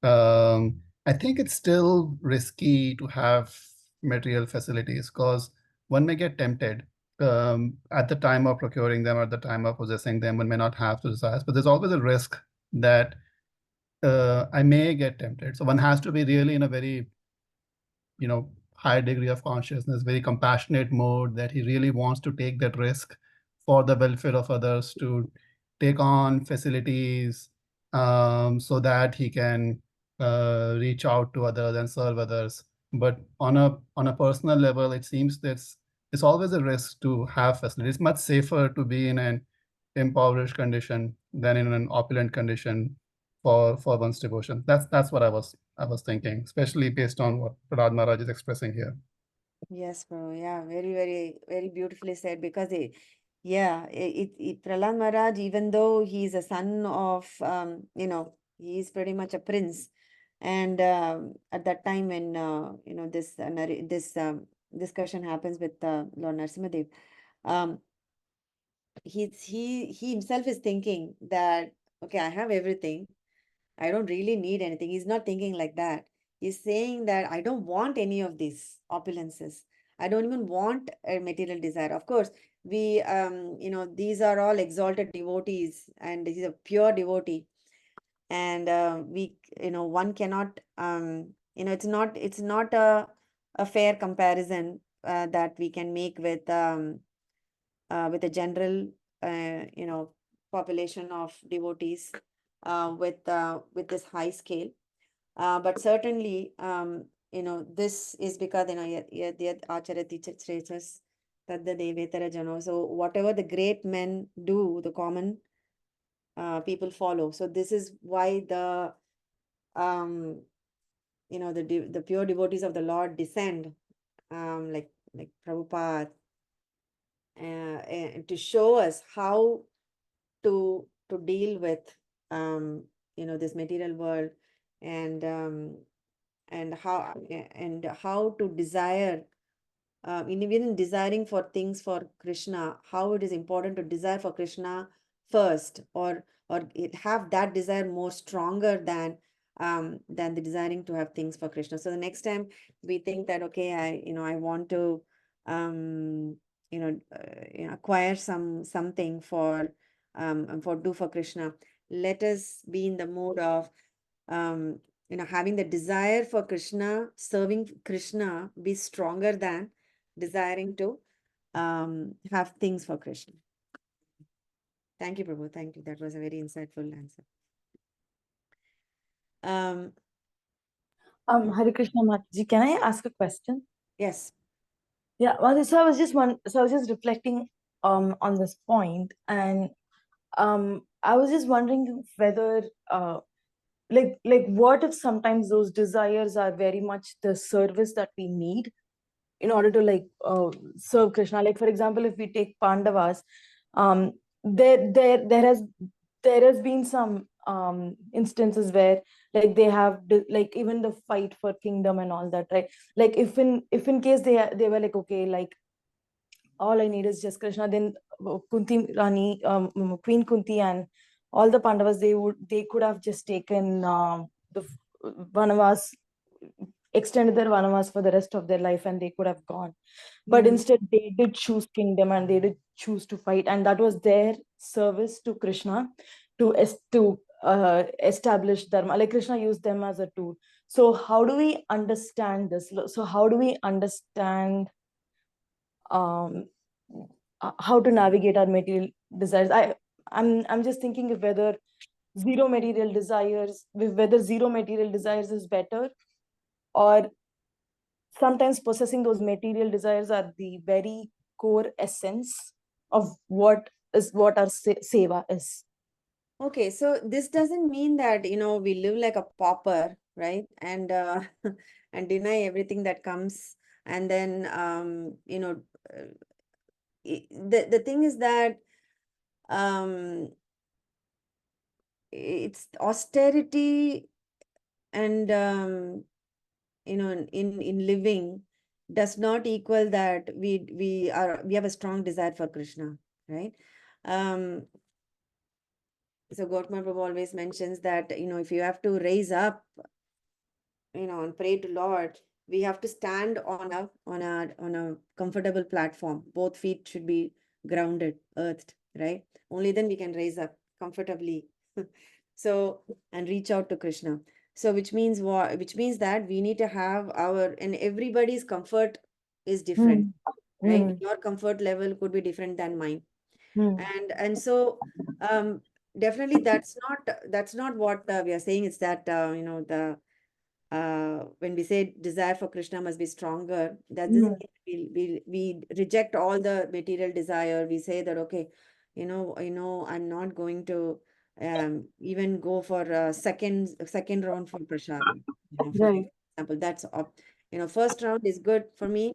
I think it's still risky to have material facilities, because one may get tempted at the time of procuring them, or at the time of possessing them. One may not have the desires, but there's always a risk that I may get tempted. So one has to be really in a very, high degree of consciousness, very compassionate mode, that he really wants to take that risk for the welfare of others, to take on facilities so that he can reach out to others and serve others. But on a personal level, it seems it's always a risk to have facilities. It's much safer to be in an impoverished condition than in an opulent condition for one's devotion. That's what I was thinking, especially based on what Prahlad Maharaj is expressing here. Yes, bro. Yeah, very, very, very beautifully said. Because Prahlad Maharaj, even though he's a son of, he's pretty much a prince. And at that time when, this discussion happens with Lord Narasimhadev, he himself is thinking that, okay, I have everything. I don't really need anything. He's not thinking like that. He's saying that I don't want any of these opulences. I don't even want a material desire. Of course, we, these are all exalted devotees, and he's a pure devotee. And one cannot, it's not a fair comparison that we can make with a general, population of devotees with this high scale. But certainly, this is because, the Acharya teacher says us Tadda devetara jano. So whatever the great men do, the common people follow. So this is why the the pure devotees of the Lord descend, like Prabhupada, and to show us how to deal with this material world, and how to desire, even in desiring for things for Krishna, how it is important to desire for Krishna first, or have that desire more stronger than the desiring to have things for Krishna. So the next time we think that, okay, I want to acquire something for Krishna, let us be in the mood of having the desire for Krishna, serving Krishna, be stronger than desiring to have things for Krishna. Thank you, Prabhu. Thank you. That was a very insightful answer. Hare Krishna Mataji, can I ask a question? Yes. Yeah, well, so I was just reflecting on this point, and I was just wondering whether like what if sometimes those desires are very much the service that we need in order to serve Krishna. Like, for example, if we take Pandavas, there has been some instances where like they have like even the fight for kingdom and all that, right? Like if in case they were like, okay, like all I need is just Krishna, then Kunti Rani, Queen Kunti and all the Pandavas, they could have just taken the Vanavas, extended their Vanavas for the rest of their life, and they could have gone. But instead, they did choose kingdom, and they did choose to fight, and that was their service to Krishna to establish dharma. Like Krishna used them as a tool. So how do we understand this? So how do we understand how to navigate our material desires? I'm just thinking of whether zero material desires is better, or sometimes possessing those material desires are the very core essence of what our seva is. Okay, so this doesn't mean that we live like a pauper, right? And and deny everything that comes, and then the thing is that it's austerity, and in living does not equal that we have a strong desire for Krishna, right? So Gautama Prabhu always mentions that if you have to raise up and pray to Lord, we have to stand on a comfortable platform. Both feet should be grounded, earthed, right? Only then we can raise up comfortably. So, and reach out to Krishna. So which means what? Which means that we need to have and everybody's comfort is different, right? Your comfort level could be different than mine. And so definitely that's not what we are saying. It's that when we say desire for Krishna must be stronger, that doesn't mean we reject all the material desire. We say that, okay, I'm not going to even go for a second round for prasadam. For Right. example, that's first round is good for me.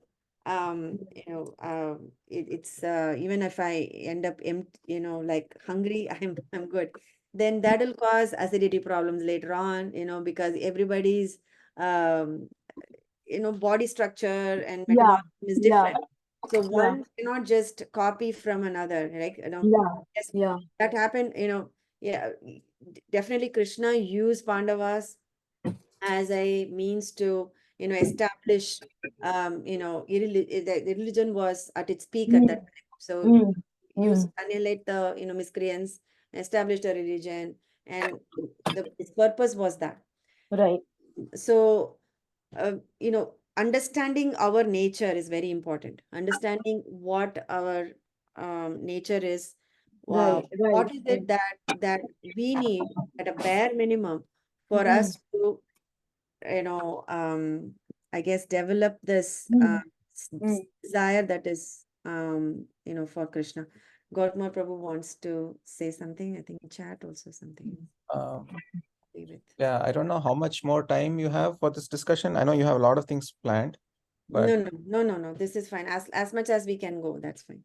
It's even if I end up empty, like hungry, I'm good. Then that'll cause acidity problems later on, because everybody's body structure and metabolism is different. So one cannot just copy from another, right? Yes, that happened, definitely Krishna used Pandavas as a means to establish the religion was at its peak at that time. So use annihilate the miscreants, establish the religion, and its purpose was that. Right. So understanding our nature is very important. Understanding what our nature is. Right. What is it that we need at a bare minimum for us to I guess develop this desire that is for Krishna. Gautama Prabhu wants to say something. I think chat also something. Um, Leave it. yeah, I don't know how much more time you have for this discussion. I know you have a lot of things planned, but No. This is fine. As much as we can go, that's fine.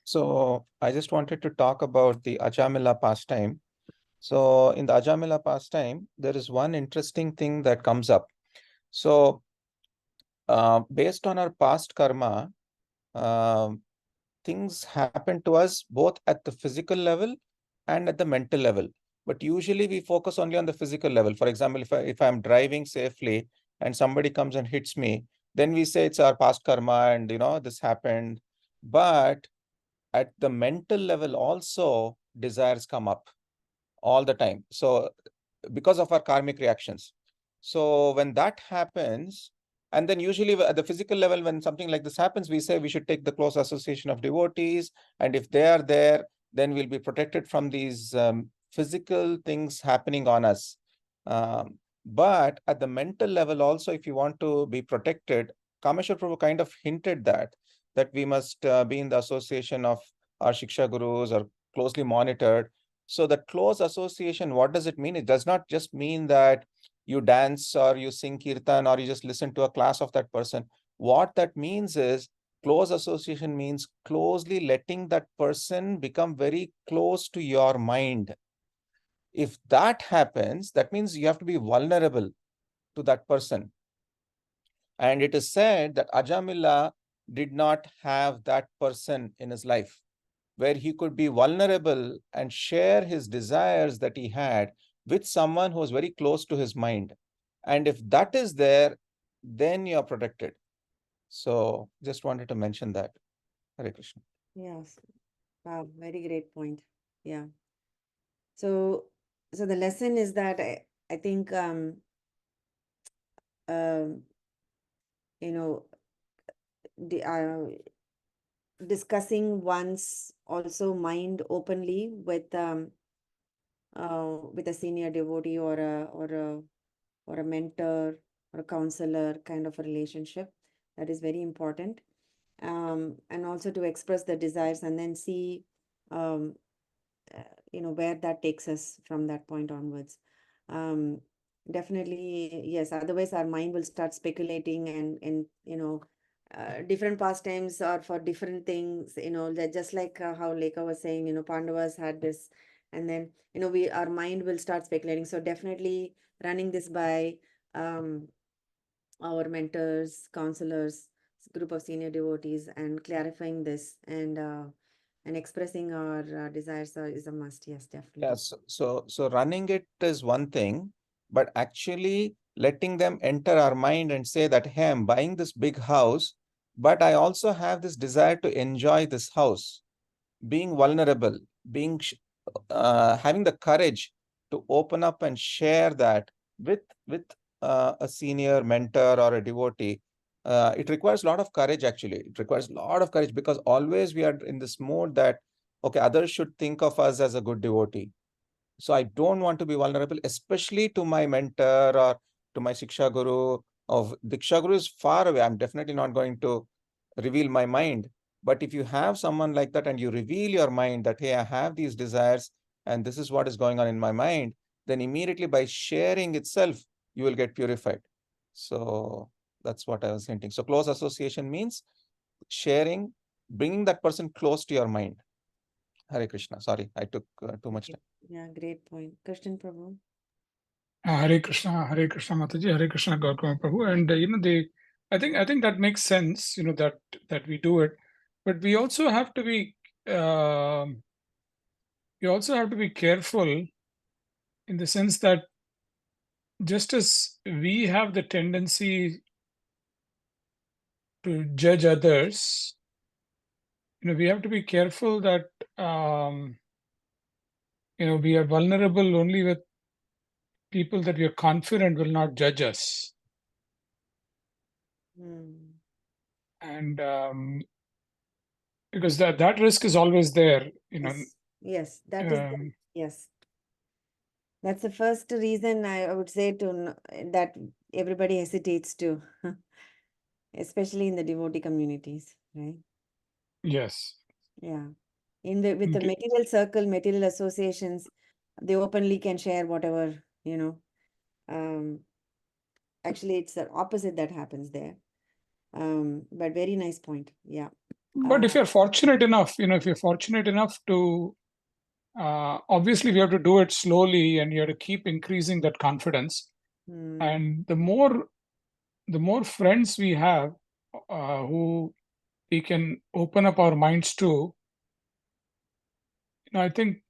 so I just wanted to talk about the Ajamila pastime. So in the Ajamila pastime, there is one interesting thing that comes up. So based on our past karma, things happen to us both at the physical level and at the mental level. But usually we focus only on the physical level. For example, if I'm driving safely and somebody comes and hits me, then we say it's our past karma and this happened. But at the mental level also, desires come up all the time. So because of our karmic reactions. So when that happens, and then usually at the physical level, when something like this happens, we say we should take the close association of devotees. And if they are there, then we'll be protected from these physical things happening on us. But at the mental level also, if you want to be protected, Kameshwar Prabhu kind of hinted that we must be in the association of our Shiksha Gurus or closely monitored. So the close association, what does it mean? It does not just mean that you dance or you sing kirtan or you just listen to a class of that person. What that means is close association means closely letting that person become very close to your mind. If that happens, that means you have to be vulnerable to that person. And it is said that Ajamila did not have that person in his life, where he could be vulnerable and share his desires that he had with someone who was very close to his mind. And if that is there, then you are protected. So just wanted to mention that. Hare Krishna. Yes. Wow, very great point. Yeah. So the lesson is that I think um you know discussing one's also mind openly with a senior devotee or a mentor or a counselor kind of a relationship, that is very important. And also to express the desires and then see where that takes us from that point onwards. Definitely, yes, otherwise our mind will start speculating and different pastimes are for different things, that just like how Lekha was saying, Pandavas had this, and then our mind will start speculating. So definitely running this by our mentors, counselors, group of senior devotees, and clarifying this and expressing our desires is a must. Yes, definitely. Yes. So running it is one thing, but actually letting them enter our mind and say that, hey, I'm buying this big house, but I also have this desire to enjoy this house. Being vulnerable, having the courage to open up and share that with a senior mentor or a devotee. It requires a lot of courage. Actually, it requires a lot of courage because always we are in this mode that okay, others should think of us as a good devotee. So I don't want to be vulnerable, especially to my mentor or to my Shiksha Guru. Of Diksha Guru is far away. I'm definitely not going to reveal my mind. But if you have someone like that and you reveal your mind that, hey, I have these desires and this is what is going on in my mind, then immediately by sharing itself, you will get purified. So that's what I was hinting. So close association means sharing, bringing that person close to your mind. Hare Krishna. Sorry, I took too much time. Yeah, great point. Krishnan Prabhu. Hare Krishna Mataji, Hare Krishna Gautama Prabhu, and I think that makes sense. That we do it, but we also have to be careful in the sense that just as we have the tendency to judge others, we have to be careful that we are vulnerable only with people that we are confident will not judge us. And because that risk is always there, Yes, that is yes. That's the first reason I would say that everybody hesitates to, especially in the devotee communities, right? Yes. Yeah. With the Okay. material circle, material associations, they openly can share whatever, actually it's the opposite that happens there. But very nice point. Yeah. But if you're fortunate enough, if you're fortunate enough to, obviously we have to do it slowly, and you have to keep increasing that confidence. Hmm. And the more friends we have, who we can open up our minds to, I think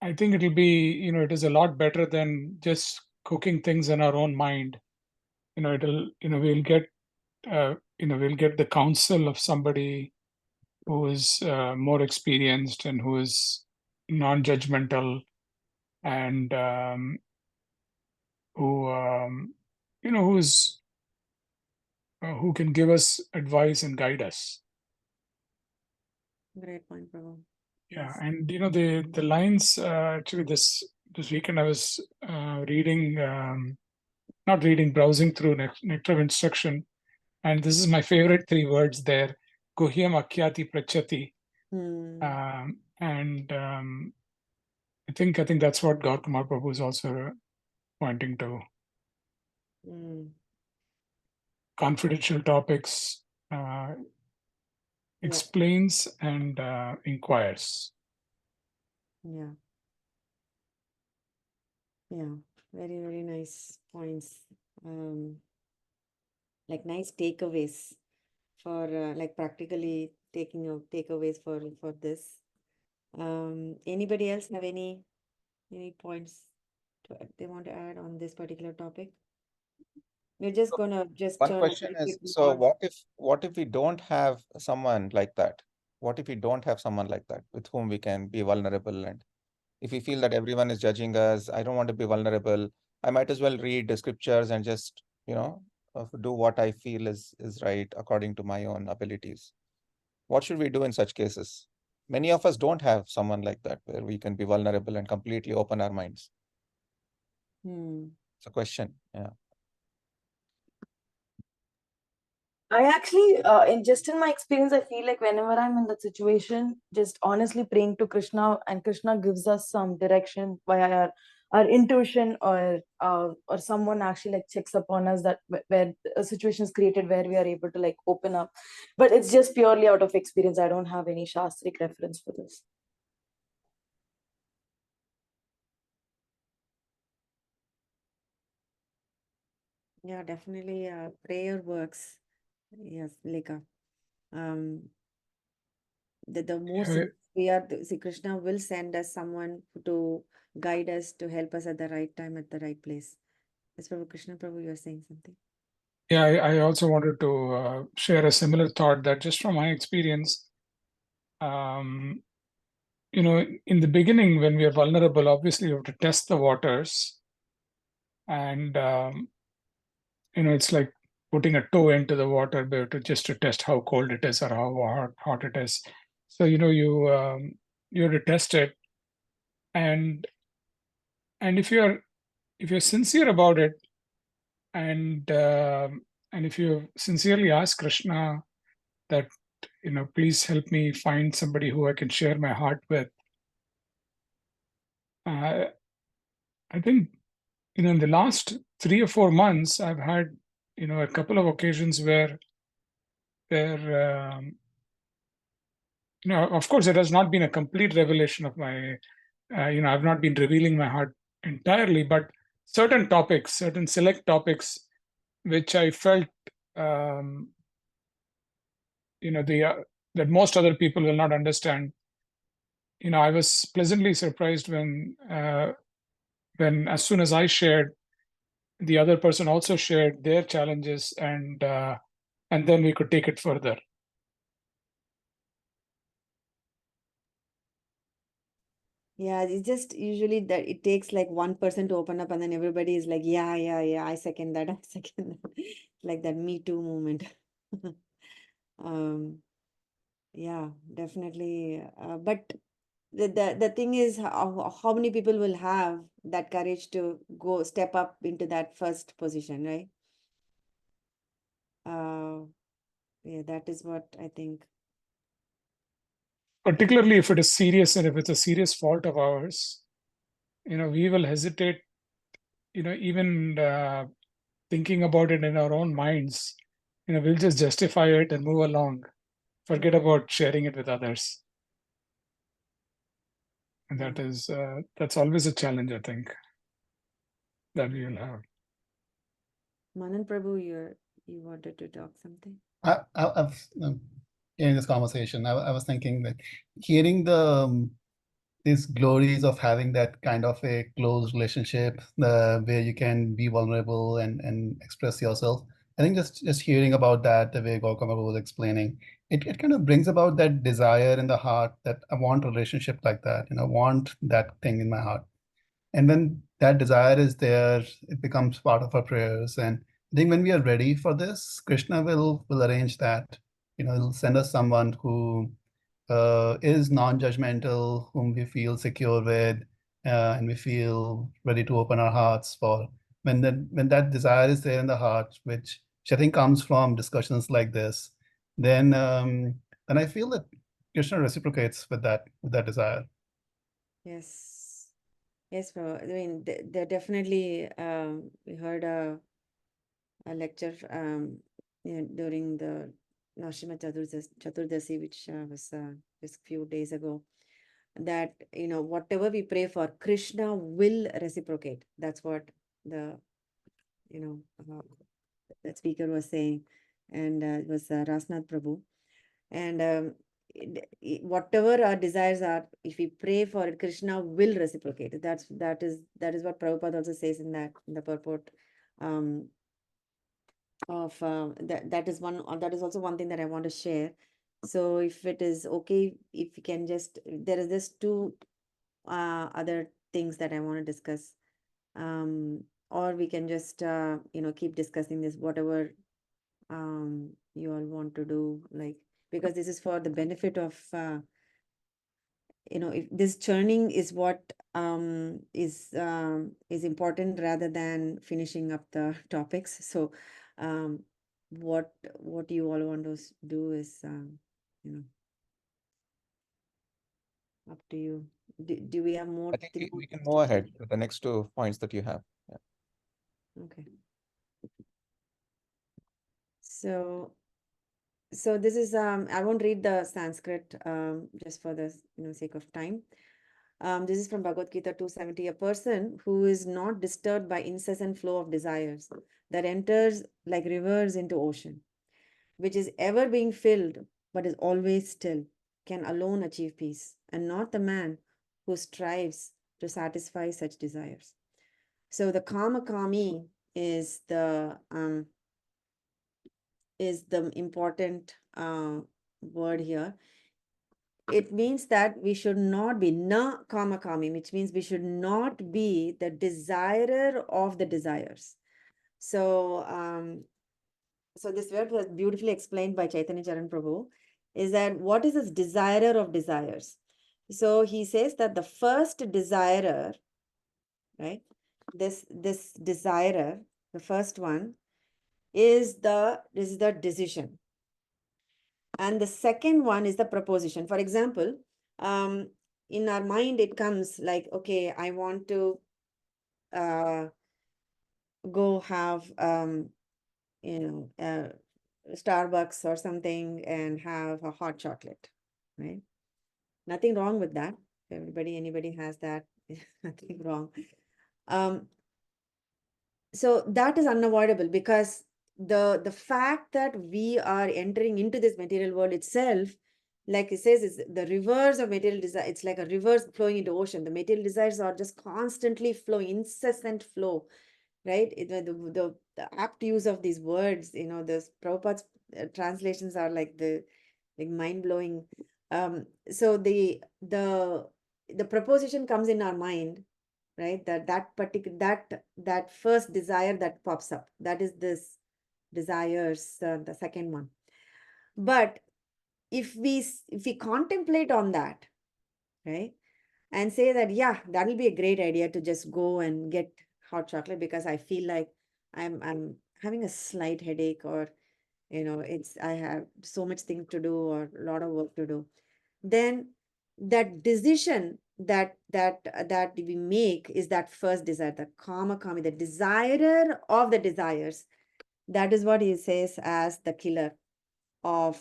it'll be, it is a lot better than just cooking things in our own mind. We'll get, we'll get the counsel of somebody who is more experienced and who is non-judgmental, and who's who can give us advice and guide us. Great point, Prabhu. Yeah, Yes. and the lines, actually this weekend I was browsing through Nectar of Instruction, and this is my favorite 3 words there: Guhyam Akyati Prachati. And I think that's what Gautama Prabhu is also pointing to. Confidential topics, explains and inquires. Yeah. Yeah. Very, very nice points. Like nice takeaways for like practically takeaways for this. Anybody else have any points they want to add on this particular topic? We're just gonna One turn a question little is, bit so more. what if we don't have someone like that? What if we don't have someone like that with whom we can be vulnerable? And if we feel that everyone is judging us, I don't want to be vulnerable. I might as well read the scriptures and just, do what I feel is right according to my own abilities. What should we do in such cases? Many of us don't have someone like that where we can be vulnerable and completely open our minds. It's a question. Yeah. I actually, in my experience, I feel like whenever I'm in that situation, just honestly praying to Krishna, and Krishna gives us some direction via our intuition, or someone actually like checks upon us, that where a situation is created where we are able to like open up. But it's just purely out of experience. I don't have any shastric reference for this. Yeah, definitely. Prayer works. Yes, Leka. The more we are, see, Krishna will send us someone to guide us, to help us at the right time, at the right place. That's Prabhu Krishna Prabhu, you are saying something. Yeah, I also wanted to share a similar thought, that just from my experience, in the beginning, when we are vulnerable, obviously you have to test the waters, and it's like putting a toe into the water, but just to test how cold it is or how hot it is. So you have to test it, and if you're sincere about it, and if you sincerely ask Krishna that, please help me find somebody who I can share my heart with, I think, in the last 3 or 4 months, I've had, a couple of occasions where of course, it has not been a complete revelation of my, I've not been revealing my heart entirely, but certain select topics, which I felt, that most other people will not understand. I was pleasantly surprised when as soon as I shared, the other person also shared their challenges, and then we could take it further. Yeah, it's just usually that it takes like one person to open up, and then everybody is like, yeah, I second that, I second that. Like that Me Too movement. Yeah, definitely. But the thing is, how many people will have that courage to step up into that first position, right? Yeah, that is what I think. particularly if it is serious and if it's a serious fault of ours, we will hesitate, even thinking about it in our own minds. We'll just justify it and move along, forget about sharing it with others. And that's always a challenge, I think, that we will have. Manan Prabhu, you wanted to talk something? I've in this conversation, I was thinking that hearing these glories of having that kind of a close relationship where you can be vulnerable and express yourself. I think just hearing about that, the way Gautama was explaining, it kind of brings about that desire in the heart that I want a relationship like that, I want that thing in my heart. And when that desire is there, it becomes part of our prayers. And I think when we are ready for this, Krishna will arrange that. He'll send us someone who is non-judgmental, whom we feel secure with, and we feel ready to open our hearts for. When that desire is there in the heart, which I think comes from discussions like this, then I feel that Krishna reciprocates with that desire. Yes. Yes, Prabhu. I mean, there definitely, we heard a lecture during the Nashima Chaturdasi, which was just a few days ago, that, whatever we pray for, Krishna will reciprocate. That's what the speaker was saying. And it was Rasnath Prabhu. And whatever our desires are, if we pray for it, Krishna will reciprocate. That is what Prabhupada also says in the purport of that is also one thing that I want to share. So if it is okay, if you can there is just two other things that I want to discuss, or we can just keep discussing this, whatever you all want to do, because this is for the benefit of if this churning is what is important rather than finishing up the topics. So what you all want to do is up to you. Do we have more? I think we can move ahead with the next 2 points that you have. Yeah. Okay. So this is I won't read the Sanskrit just for the sake of time. This is from Bhagavad Gita 270. A person who is not disturbed by incessant flow of desires that enters like rivers into ocean, which is ever being filled but is always still, can alone achieve peace, and not the man who strives to satisfy such desires. So the kama kami is the important word here. It means that we should not be na kama kami, which means we should not be the desirer of the desires. So so this word was beautifully explained by Chaitanya Charan Prabhu, is that what is this desirer of desires? So he says that the first desirer, right, this desirer, the first one is the decision, and the second one is the proposition. For example, in our mind it comes like, okay, I want to go have Starbucks or something and have a hot chocolate, right? Nothing wrong with that. Anybody has that, nothing wrong. So that is unavoidable, because the fact that we are entering into this material world itself, like it says, is the rivers of material desire. It's like a river flowing into ocean. The material desires are just constantly flowing, incessant flow, right? The apt use of these words, the Prabhupada's translations are like mind-blowing. So the proposition comes in our mind, right? That first desire that pops up, that is this desires, the second one. But if we contemplate on that, right, and say that, yeah, that will be a great idea to just go and get hot chocolate because I feel like I'm having a slight headache, or I have so much thing to do or a lot of work to do, then that decision that we make is that first desire, the kama, the desirer of the desires. That is what he says as the killer of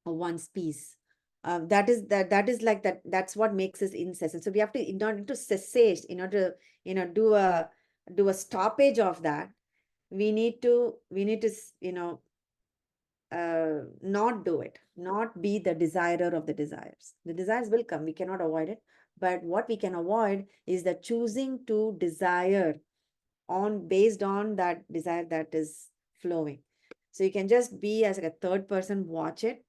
one's peace. That is like that. That's what makes us incessant. So we have to, in order to cessate, in order to do a stoppage of that, we need to not do it, not be the desirer of the desires. The desires will come, we cannot avoid it, but what we can avoid is the choosing to desire based on that desire that is flowing. So you can just be as like a third person, watch it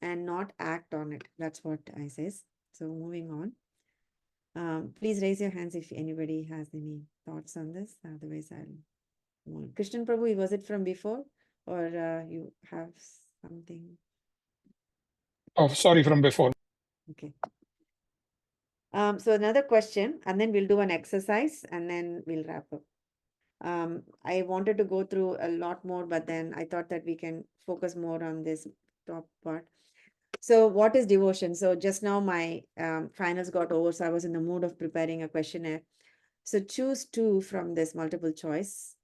and not act on it. That's what I says. So moving on. Please raise your hands if anybody has any thoughts on this. Otherwise, I'll move on. Krishnan Prabhu, was it from before, or you have something? Oh, sorry, from before. Okay. So another question, and then we'll do an exercise, and then we'll wrap up. I wanted to go through a lot more, but then I thought that we can focus more on this top part. So what is devotion? So just now my finals got over, so I was in the mood of preparing a questionnaire. So choose two from this multiple choice.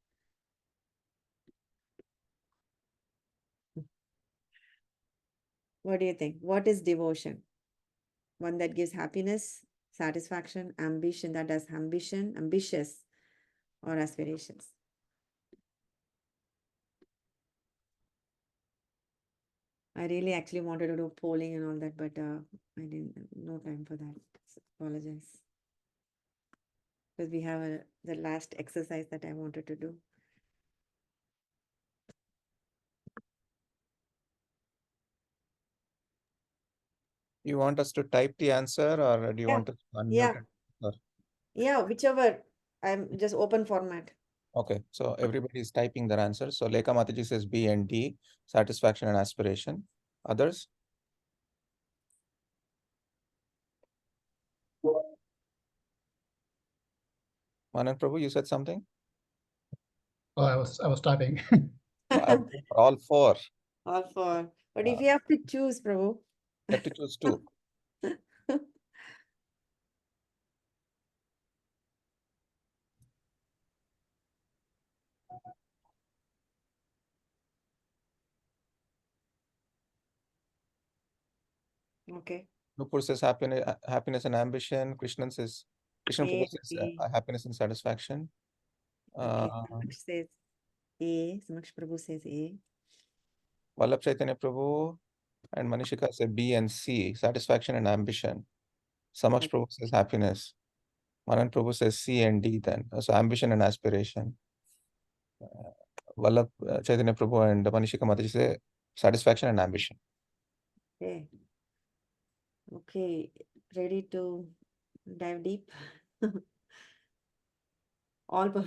What do you think? What is devotion? One that gives happiness, satisfaction, ambition, that does ambition, ambitious, or aspirations? I really actually wanted to do polling and all that, but I didn't, no time for that. So apologize. Because we have the last exercise that I wanted to do. You want us to type the answer, or do you Yeah. want to unmute Yeah. it? Or- Yeah, whichever. I'm just open format. Okay, so everybody is typing their answers. So Lekha Mataji says B and D, satisfaction and aspiration. Others? Manan Prabhu, you said something? Oh, I was typing. I'm for all four. All four. But if you have to choose, Prabhu. You have to choose two. Okay. Nupur says happiness and ambition. Krishnan Prabhu A, says B. happiness and satisfaction. Okay. Samaksh says A. Samaksh Prabhu says A. Vallabh Chaitanya Prabhu and Manishika say B and C, satisfaction and ambition. Samaksh Okay. Prabhu says happiness. Manan Prabhu says C and D then. So ambition and aspiration. Vallabh Chaitanya Prabhu and Manishika Mataji say satisfaction and ambition. Okay. Okay. Ready to dive deep? All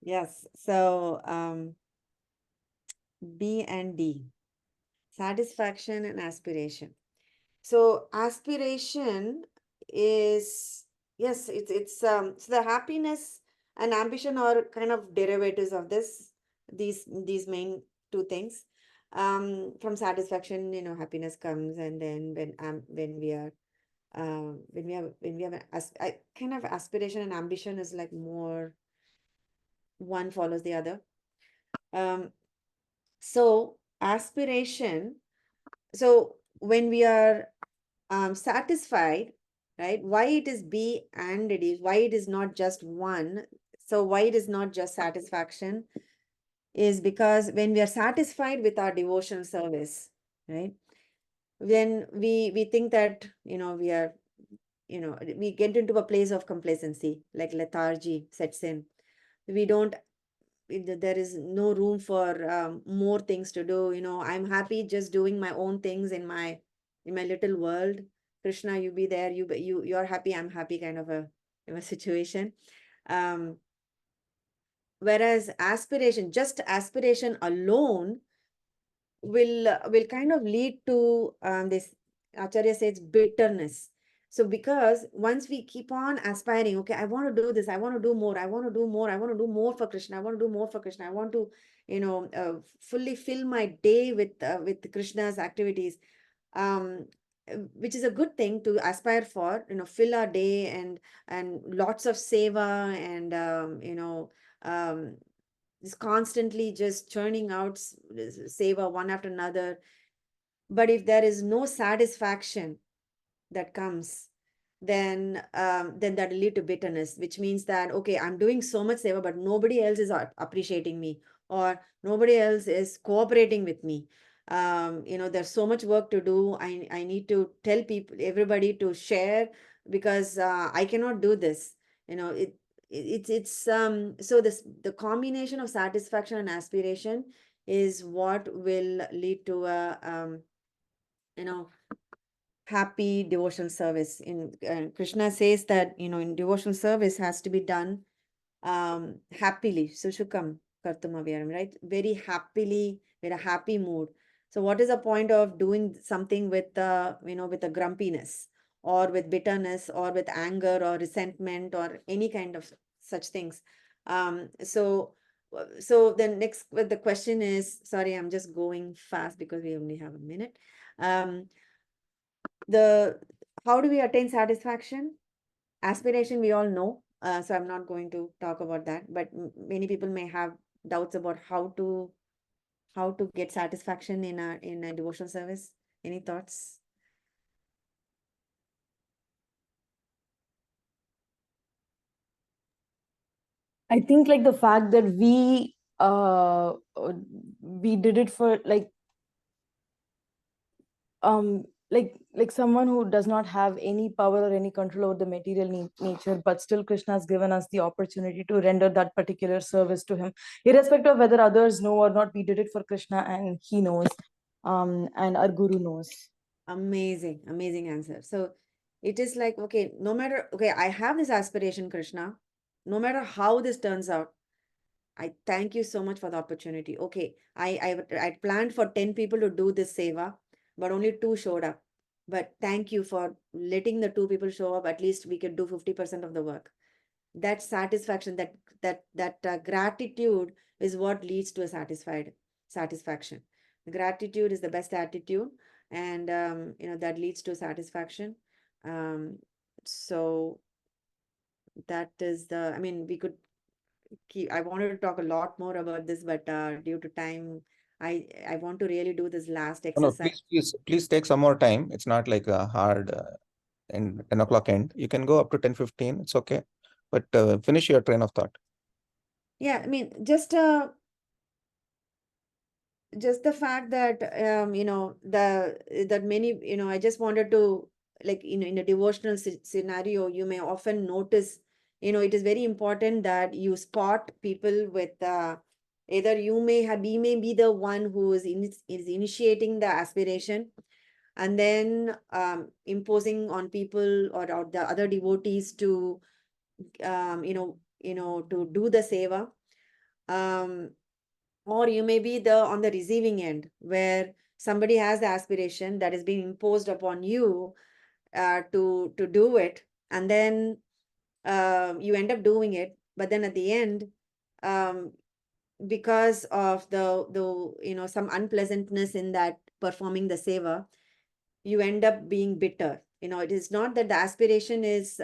yes. So B and D, satisfaction and aspiration. So aspiration is, yes, it's so the happiness and ambition are kind of derivatives of these main two things. From satisfaction, happiness comes, and then when we are when we have kind of aspiration and ambition is like more, one follows the other. So aspiration, so when we are satisfied, right? Why it is B and it is, why it is not just one? So why it is not just satisfaction is because when we are satisfied with our devotional service, right? When we think that, we are, we get into a place of complacency, like lethargy sets in. We don't, there is no room for more things to do. I'm happy just doing my own things in my little world. Krishna, you be there, you're happy, I'm happy, kind of a situation. Whereas aspiration, just aspiration alone will kind of lead to this, Acharya says, bitterness. So because once we keep on aspiring, okay, I want to do this, I want to do more, I want to do more, I want to do more for Krishna, I want to do more for Krishna, I want to, fully fill my day with Krishna's activities, which is a good thing to aspire for, fill our day and lots of seva and just constantly just churning out seva one after another. But if there is no satisfaction that comes, then that will lead to bitterness, which means that, okay, I'm doing so much seva, but nobody else is appreciating me, or nobody else is cooperating with me. There's so much work to do. I need to tell people, everybody to share, because I cannot do this. So the combination of satisfaction and aspiration is what will lead to a happy devotional service. In Krishna says that in devotional service has to be done happily. Sushukam kartum avyaram, right? Very happily, with a happy mood. So what is the point of doing something with with a grumpiness, or with bitterness, or with anger, or resentment, or any kind of such things? So the next the question is, sorry, I'm just going fast because we only have a minute. How do we attain satisfaction? Aspiration, we all know. So I'm not going to talk about that, but many people may have doubts about how to get satisfaction in a devotional service. Any thoughts? I think like the fact that we did it for like someone who does not have any power or any control over the material nature, but still Krishna has given us the opportunity to render that particular service to him, irrespective of whether others know or not. We did it for Krishna, and he knows, and our guru knows. Amazing, amazing answer. So it is like, okay, no matter, okay, I have this aspiration, Krishna, no matter how this turns out, I thank you so much for the opportunity. Okay, I planned for 10 people to do this seva, but only 2 showed up. But thank you for letting the 2 people show up. At least we could do 50% of the work. That satisfaction, that gratitude is what leads to a satisfaction. Gratitude is the best attitude, and that leads to satisfaction. So that is I mean, we could I wanted to talk a lot more about this, but due to time, I want to really do this last No, exercise. please take some more time. It's not like a hard and 10 o'clock end. You can go up to 10:15. It's okay. But finish your train of thought. Yeah, I mean, just the fact that that many, I just wanted to, like, in a devotional scenario, you may often notice, it is very important that you spot people with either we may be the one who is initiating the aspiration, and then imposing on people, or the other devotees to to do the seva. Or you may be on the receiving end, where somebody has the aspiration that is being imposed upon you to do it, and then you end up doing it, but then at the end, because of the some unpleasantness in that performing the seva, you end up being bitter. It is not that the aspiration is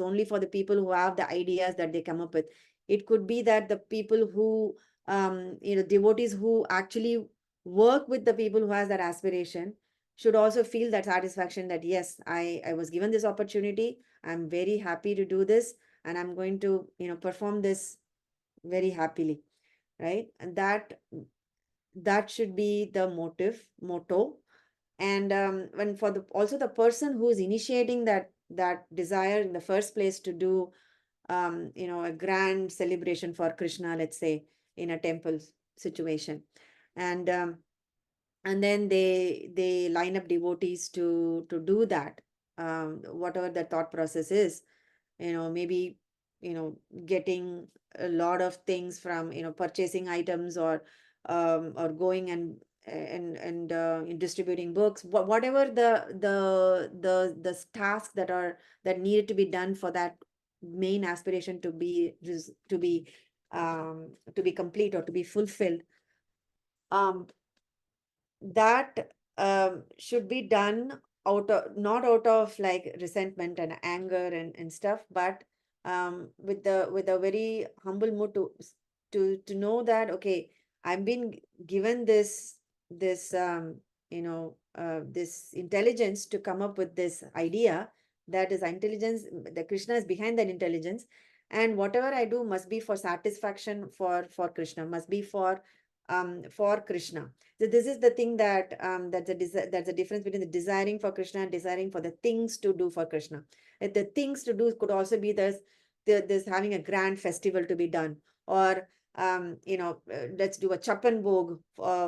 only for the people who have the ideas that they come up with. It could be that the people who devotees who actually work with the people who has that aspiration should also feel that satisfaction, that yes, I was given this opportunity, I'm very happy to do this, and I'm going to perform this very happily, right? And that should be the motto. And when for also the person who is initiating that desire in the first place to do a grand celebration for Krishna, let's say, in a temple situation, and then they line up devotees to do that, whatever the thought process is, maybe getting a lot of things from purchasing items, or going and and in distributing books, whatever the tasks that needed to be done for that main aspiration to be to be complete or to be fulfilled, that should be done not out of like resentment and anger and stuff, but with a very humble mood to know that, okay, I've been given this this intelligence to come up with this idea. That is intelligence, the Krishna is behind that intelligence, and whatever I do must be for satisfaction for Krishna, must be for Krishna. So this is the thing that that's the difference between the desiring for Krishna and desiring for the things to do for Krishna. The things to do could also be this having a grand festival to be done, or let's do a Chapan Bhog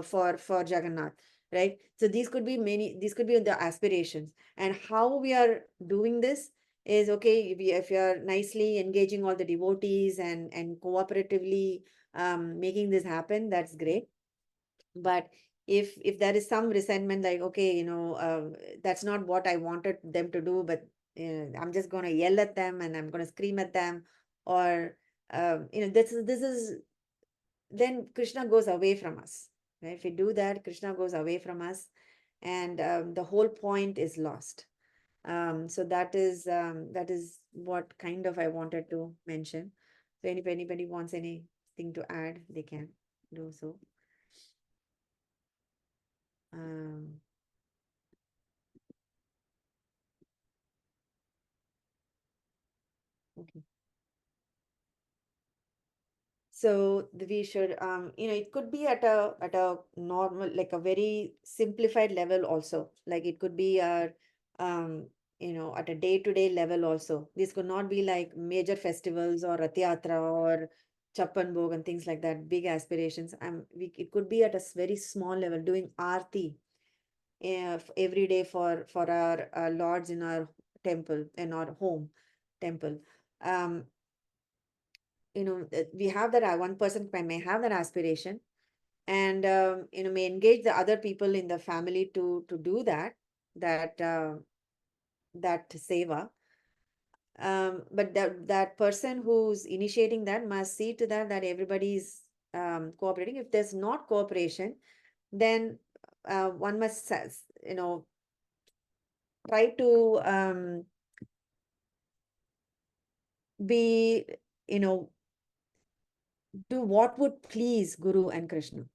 for Jagannath, right? So these could be these could be the aspirations, and how we are doing this is, okay, if you are nicely engaging all the devotees and cooperatively making this happen, that's great. But if there is some resentment, like, okay, that's not what I wanted them to do, but I'm just going to yell at them and I'm going to scream at them, or this is then Krishna goes away from us, right? If we do that, Krishna goes away from us, and the whole point is lost. So that is what kind of I wanted to mention. So if anybody wants anything to add, they can do so. Okay. So we should it could be at a normal, like a very simplified level also. Like it could be at a day-to-day level also. This could not be like major festivals or Rath Yatra or Chappan Bhog and things like that, big aspirations. It could be at a very small level, doing Aarti every day for our lords in our temple, in our home temple. We have that, one person may have that aspiration, and may engage the other people in the family to do that seva. But that person who's initiating that must see to that everybody's cooperating. If there's not cooperation, then one must try to be do what would please Guru and Krishna.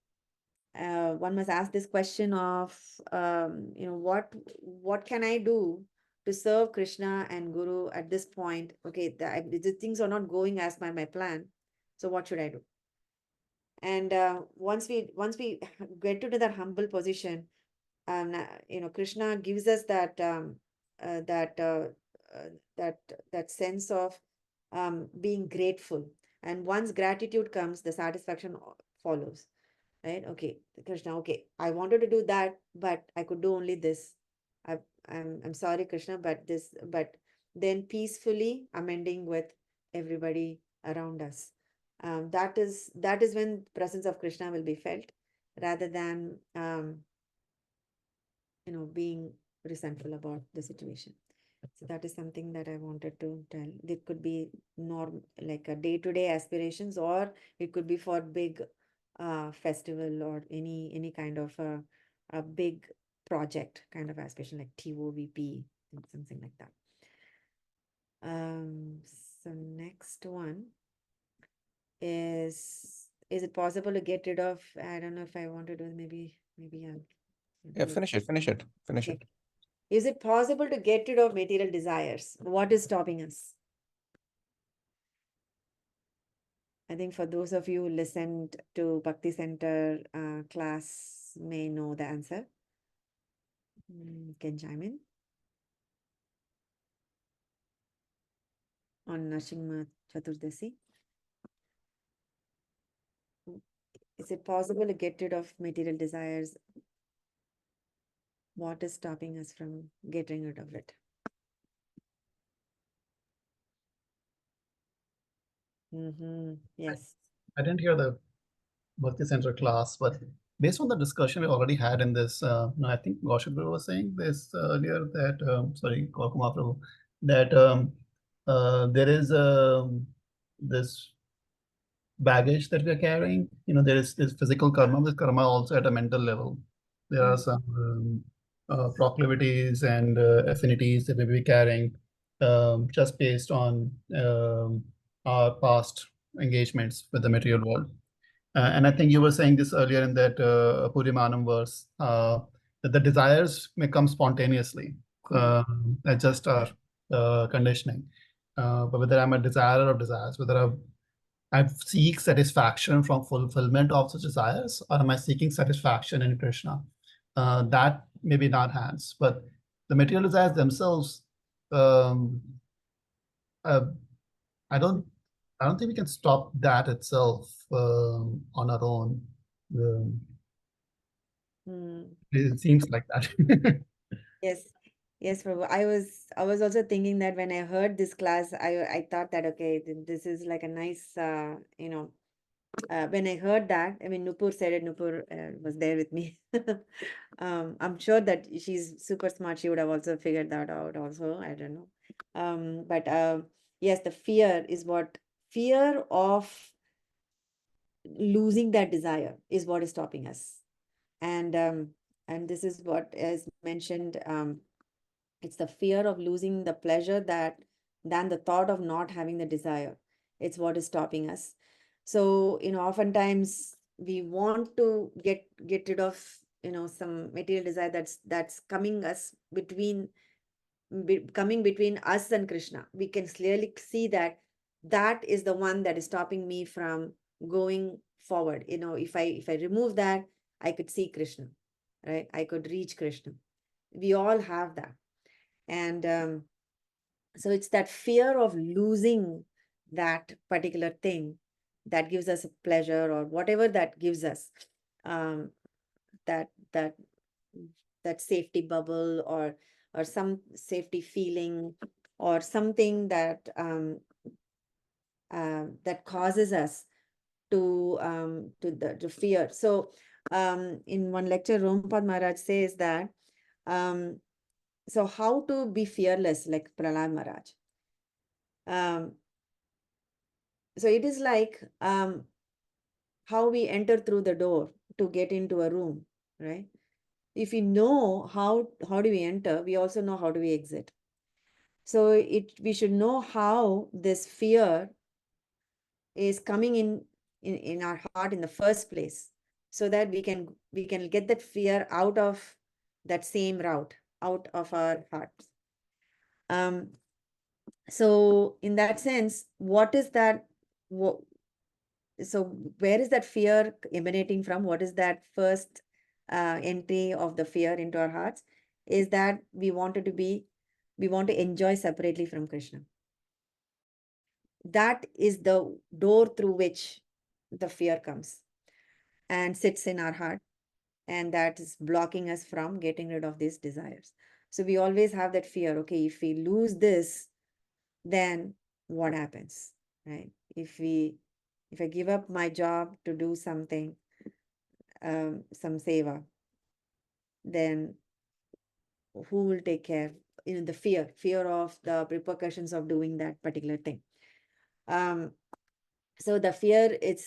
One must ask this question of what can I do to serve Krishna and Guru at this point? Okay, the things are not going as by my plan, so what should I do? And once we get to that humble position, Krishna gives us that that sense of being grateful, and once gratitude comes, the satisfaction follows. Right? Okay, Krishna, okay, I wanted to do that, but I could do only this. I'm sorry, Krishna, but then peacefully amending with everybody around us. That is when presence of Krishna will be felt, rather than being resentful about the situation. So that is something that I wanted to tell. It could be like a day-to-day aspirations, or it could be for big festival, or any kind of a big project kind of aspiration, like TOVP, something like that. So next one is it possible to get rid of, I don't know if I want to do, maybe I'll Yeah, finish it. Okay. Is it possible to get rid of material desires? What is stopping us? I think for those of you who listened to Bhakti Center class may know the answer. Can chime in on Nrsimha Chaturdasi. Is it possible to get rid of material desires? What is stopping us from getting rid of it? Yes. I didn't hear the Bhakti Center class, but based on the discussion we already had in this, I think Kaushik Prabhu was saying this earlier that, sorry, Kumar Prabhu, that there is this baggage that we're carrying. There is this physical karma, this karma also at a mental level. There are some proclivities and affinities that we may be carrying just based on our past engagements with the material world. And I think you were saying this earlier in that Purimanam verse, that the desires may come spontaneously. That's just our conditioning. But whether I'm a desirer of desires, whether I seek satisfaction from fulfillment of such desires, or am I seeking satisfaction in Krishna? That may be in our hands, but the material desires themselves, I don't think we can stop that itself on our own. It seems like that. Yes, yes, Prabhu. I was also thinking that when I heard this class, I thought that okay, this is like a nice when I heard that, I mean, Nupur said it. Nupur was there with me. I'm sure that she's super smart. She would have also figured that out. Also, I don't know. But yes, the fear of losing that desire is what is stopping us, and this is what is mentioned. It's the fear of losing the pleasure than the thought of not having the desire. It's what is stopping us. So, oftentimes we want to get rid of, some material desire that's coming between us and Krishna. We can clearly see that is the one that is stopping me from going forward. If I remove that, I could see Krishna, right? I could reach Krishna. We all have that. And so it's that fear of losing that particular thing that gives us a pleasure, or whatever that gives us, that safety bubble, or some safety feeling, or something that that causes us to fear. So in one lecture, Rompad Maharaj says that so how to be fearless like Prahlad Maharaj. So it is like how we enter through the door to get into a room, right? If we know how do we enter, we also know how do we exit. So we should know how this fear is coming in our heart in the first place, so that we can get that fear out of that same route, out of our hearts. So in that sense, what is that? So where is that fear emanating from? What is that first entry of the fear into our hearts? Is that we want to enjoy separately from Krishna. That is the door through which the fear comes and sits in our heart, and that is blocking us from getting rid of these desires. So we always have that fear. Okay, if we lose this, then what happens, right? If I give up my job to do something, some seva, then who will take care? The fear of the repercussions of doing that particular thing. So the fear, it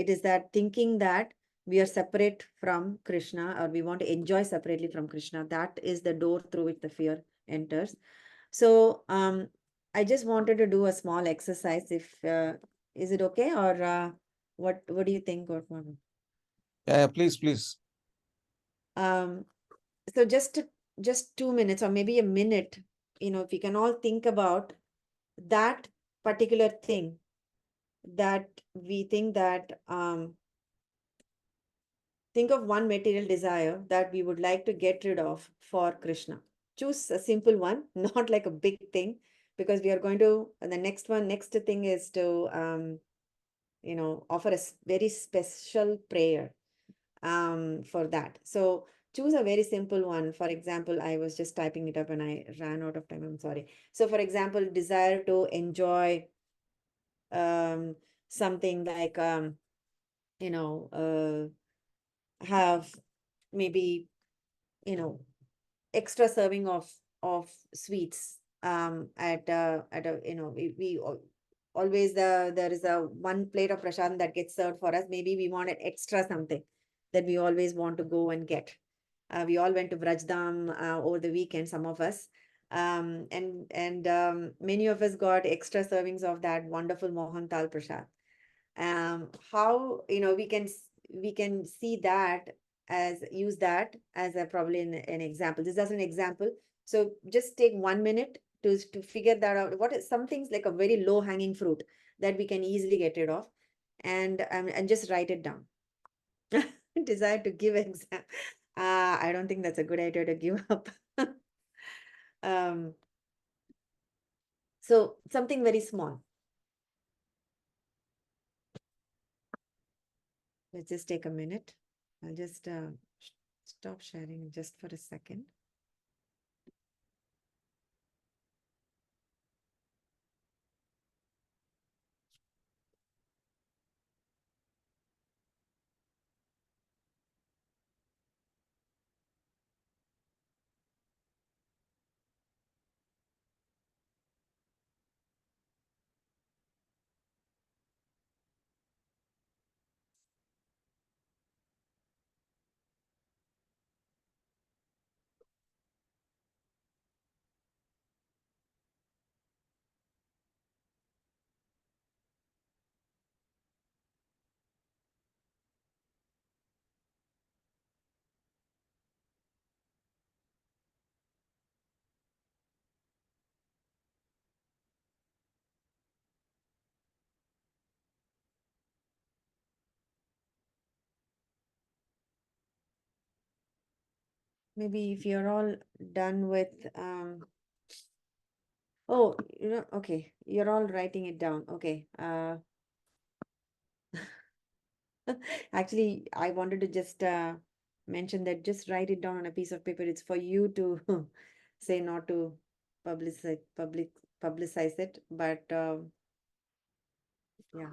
is that thinking that we are separate from Krishna, or we want to enjoy separately from Krishna. That is the door through which the fear enters. So I just wanted to do a small exercise. If is it okay, or what do you think, Gautama? Yeah, please. So just 2 minutes, or maybe a minute, if you can all think about that particular thing that we think that think of one material desire that we would like to get rid of for Krishna. Choose a simple one, not like a big thing, because we are going to, the next thing is to, offer a very special prayer for that. So choose a very simple one. For example, I was just typing it up and I ran out of time. I'm sorry. So for example, desire to enjoy something like, have maybe, extra serving of sweets at a, we always there is a one plate of prasad that gets served for us. Maybe we wanted extra something that we always want to go and get. We all went to Vrajdam over the weekend, some of us. And many of us got extra servings of that wonderful Mohan Tal Prasad. How, we can see that use that as a probably an example. This is an example. So just take 1 minute to figure that out. What is some things like a very low hanging fruit that we can easily get rid of, and just write it down. Desire to give exam. I don't think that's a good idea to give up. So something very small. Let's just take a minute. I'll just stop sharing just for a second. Maybe if you're all done with oh, okay, you're all writing it down. Okay. Actually, I wanted to just mention that just write it down on a piece of paper. It's for you to say not to publicize it, but yeah,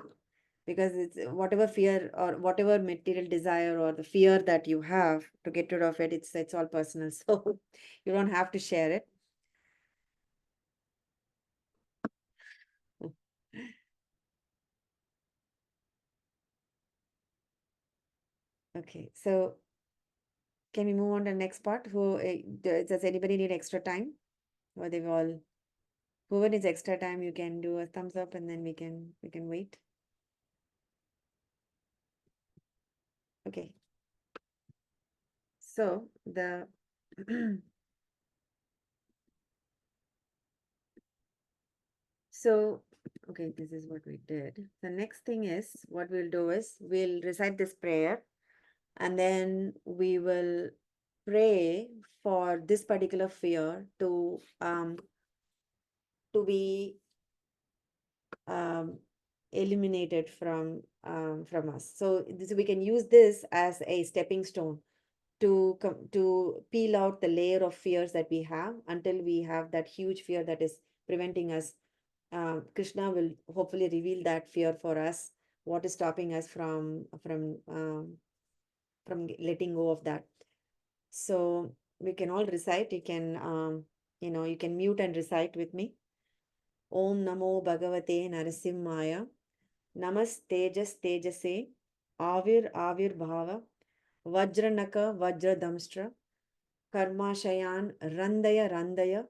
because it's whatever fear or whatever material desire or the fear that you have to get rid of it, it's all personal. So you don't have to share it. Okay, so can we move on to the next part? Who does anybody need extra time? Or they've all, whoever needs extra time, you can do a thumbs up and then we can wait. Okay. So the so okay, this is what we did. The next thing is what we'll do is we'll recite this prayer and then we will pray for this particular fear to be eliminated from us. So we can use this as a stepping stone to peel out the layer of fears that we have until we have that huge fear that is preventing us. Krishna will hopefully reveal that fear for us. What is stopping us from letting go of that? So we can all recite. You can you can mute and recite with me. Om Namo Bhagavate Narasimhaya. Namas Tejas Tejase. Avir Bhava. Vajranaka Vajradamstra. Karmashayan Randaya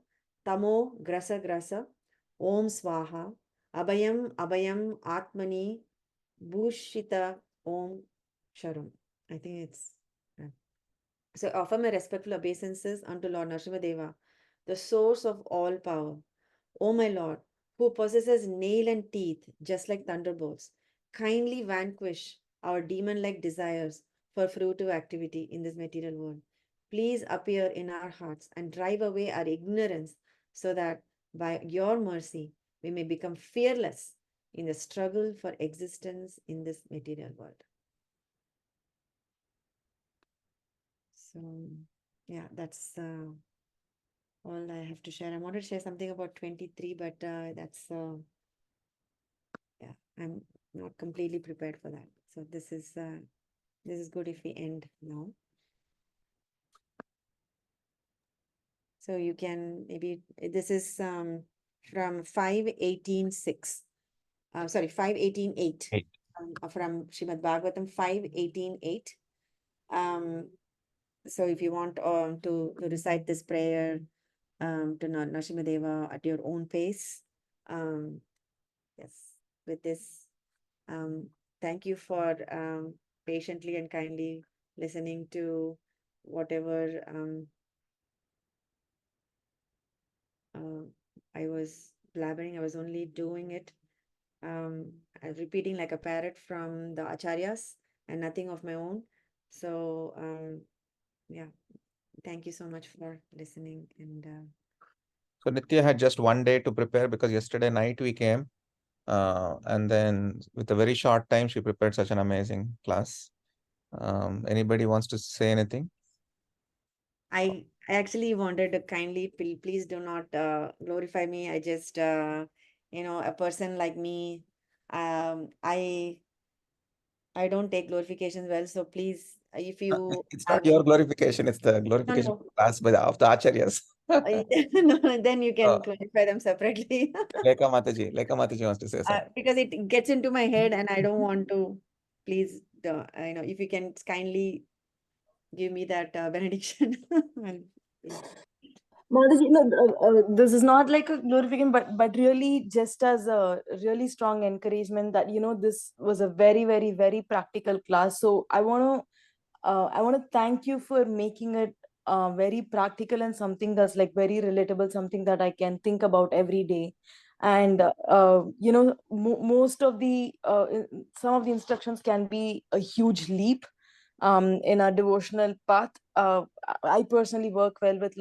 Tamo Grasa Om Swaha Abhayam Atmani Bhushita Om Sharam. I think it's so offer my respectful obeisances unto Lord Narasimhadeva, the source of all power. O my Lord, who possesses nail and teeth just like thunderbolts, kindly vanquish our demon-like desires for fruitive activity in this material world. Please appear in our hearts and drive away our ignorance so that by your mercy we may become fearless in the struggle for existence in this material world. So, yeah, that's all I have to share. I wanted to share something about 23, but that's, yeah, I'm not completely prepared for that. So this is this is good if we end now. So you can maybe, this is from 5:18:6. Sorry, 5:18:8. Eight. From Srimad Bhagavatam 5:18:8. So if you want to recite this prayer to Narasimhadeva at your own pace, yes, with this, thank you for patiently and kindly listening to whatever I was blabbering. I was only doing it, repeating like a parrot from the acharyas and nothing of my own. So yeah, thank you so much for listening. And So Nitya had just one day to prepare because yesterday night we came, and then with a very short time she prepared such an amazing class. Anybody wants to say anything? I actually wanted to kindly, please do not glorify me. I just, a person like me, I don't take glorifications well. So please, if you It's not your glorification, it's the glorification no. class of the acharyas. No, then you can Oh. glorify them separately. Lekha Mataji wants to say something. Because it gets into my head and I don't want to. Please, if you can kindly give me that benediction. Mataji, no, this is not like a glorification, but really just as a really strong encouragement that this was a very, very, very practical class. So I want to thank you for making it very practical and something that's like very relatable, something that I can think about every day. And most of the some of the instructions can be a huge leap in our devotional path. I personally work well with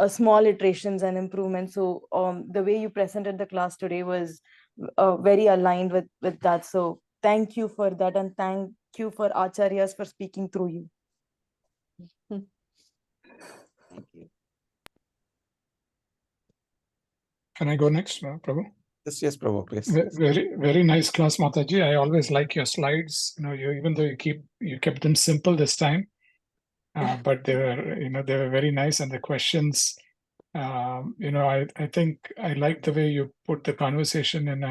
small iterations and improvements. So the way you presented the class today was very aligned with that. So thank you for that, and thank you for acharyas for speaking through you. Thank you. Can I go next, Prabhu? Yes, Prabhu, please. Very, very nice class, Mataji. I always like your slides. Even though you kept them simple this time, but they were very nice, and the questions, I think I like the way you put the conversation in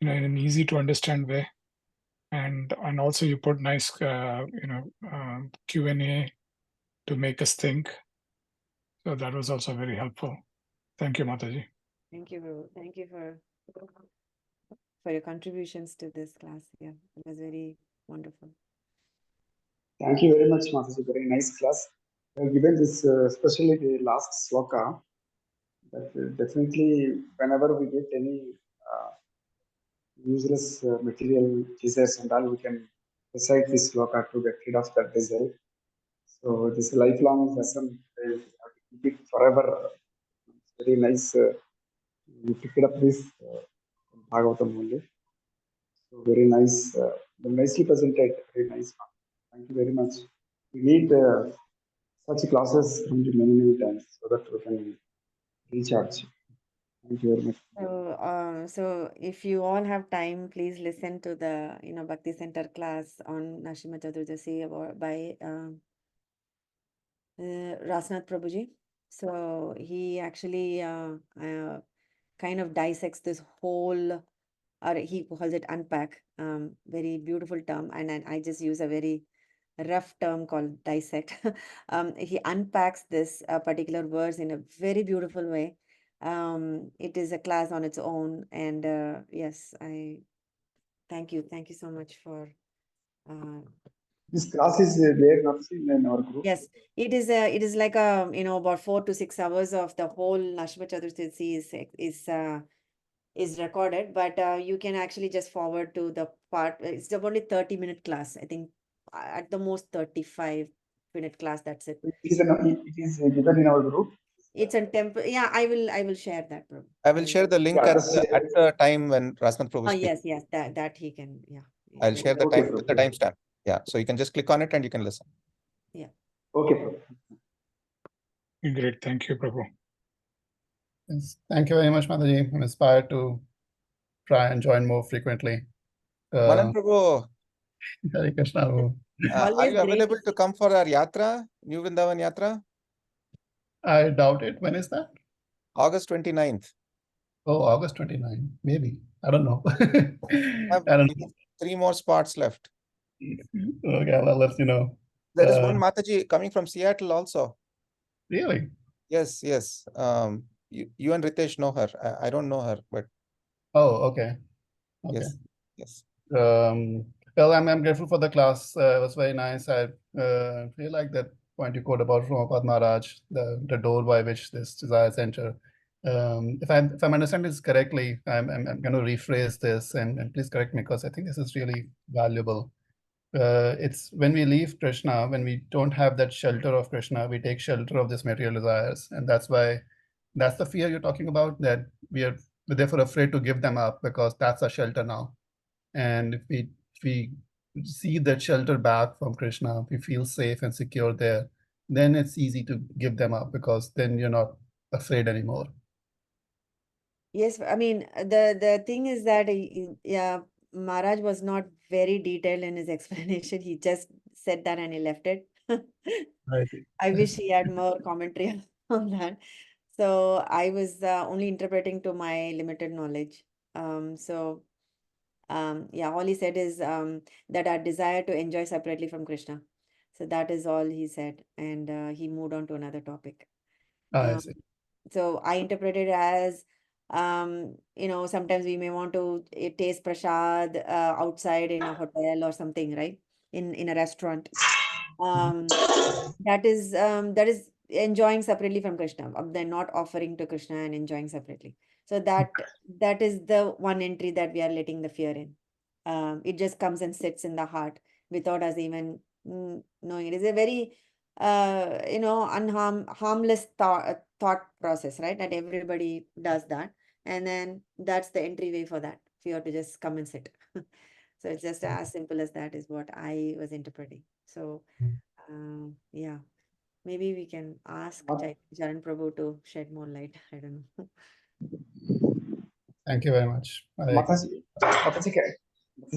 in an easy to understand way, and also you put nice Q&A to make us think. So that was also very helpful. Thank you, Mataji. Thank you, Prabhu. Thank you for your contributions to this class. Yeah, it was very wonderful. Thank you very much, Mataji. Very nice class. Given this, especially the last sloka, that definitely whenever we get any useless material, teasers and all, we can recite this sloka to get rid of that desire. So this lifelong lesson, I have to keep it forever. It's very nice. You picked up this Bhagavatam only. So very nice, nicely presented. Very nice. Thank you very much. We need such classes many, many times so that we can recharge. Thank you very much. So if you all have time, please listen to the Bhakti Center class on Narasimha Chaturdasi by Rasnath Prabhuji. So he actually kind of dissects this whole, or he calls it unpack, very beautiful term, and I just use a very rough term called dissect. He unpacks this particular verse in a very beautiful way. It is a class on its own, and yes, I thank you so much for This class is there not in our group. yes, it is like about 4 to 6 hours of the whole Narasimha Chaturthi is recorded, but you can actually just forward to the part. It's only 30-minute class, I think, at the most 35-minute class. That's it. It is given in our group. It's a temple. Yeah, I will share that, Prabhu. I will share the link Yeah, at that's the time when Rasnath Prabhu Oh speaks. yes, that he can. Yeah, I'll share the Okay, time Prabhu. the timestamp. Yeah, so you can just click on it and you can listen. Okay, Prabhu. Great. Thank you, Prabhu. Yes. Thank you very much, Mataji. I'm inspired to try and join more frequently. Manan Prabhu, Hare Krishna. are Always you great available to to come for our yatra, New Vrindavan Yatra, I doubt it. When is that? August 29th? Oh, August 29. Maybe. I don't know. Have I don't we have 3 more spots left. know. Okay, I'll let you know. There is one Mataji coming from Seattle also. Really? Yes, yes. You and Ritesh know her. I don't know her, but Oh, okay. Okay. yes, yes. Well, I'm grateful for the class. It was very nice. I really like that point you quote about Prabhupada Maharaj, the door by which this desires enter. If I'm understanding this correctly, I'm going to rephrase this and please correct me because I think this is really valuable. It's when we leave Krishna, when we don't have that shelter of Krishna, we take shelter of this material desires, and that's the fear you're talking about, that we're therefore afraid to give them up because that's our shelter now. And if we see that shelter back from Krishna, we feel safe and secure there, then it's easy to give them up because then you're not afraid anymore. Yes, I mean the thing is that yeah, Maharaj was not very detailed in his explanation. He just said that and he left it. Right. I wish he had more commentary on that. So I was only interpreting to my limited knowledge. Yeah, all he said is that our desire to enjoy separately from Krishna. So that is all he said, and he moved on to another topic. I Um, see. so I interpret it as, sometimes we may want to taste prasad outside in a hotel or something, right? In a restaurant. That is enjoying separately from Krishna. They're not offering to Krishna and enjoying separately. So that is the one entry that we are letting the fear in. It just comes and sits in the heart without us even knowing. It is a very harmless thought process, right? That everybody does that, and then that's the entryway for that fear to just come and sit. So it's just as simple as that is what I was interpreting. So yeah, maybe we can ask Charan Prabhu to shed more light. I don't know. Thank you very much. Mataji,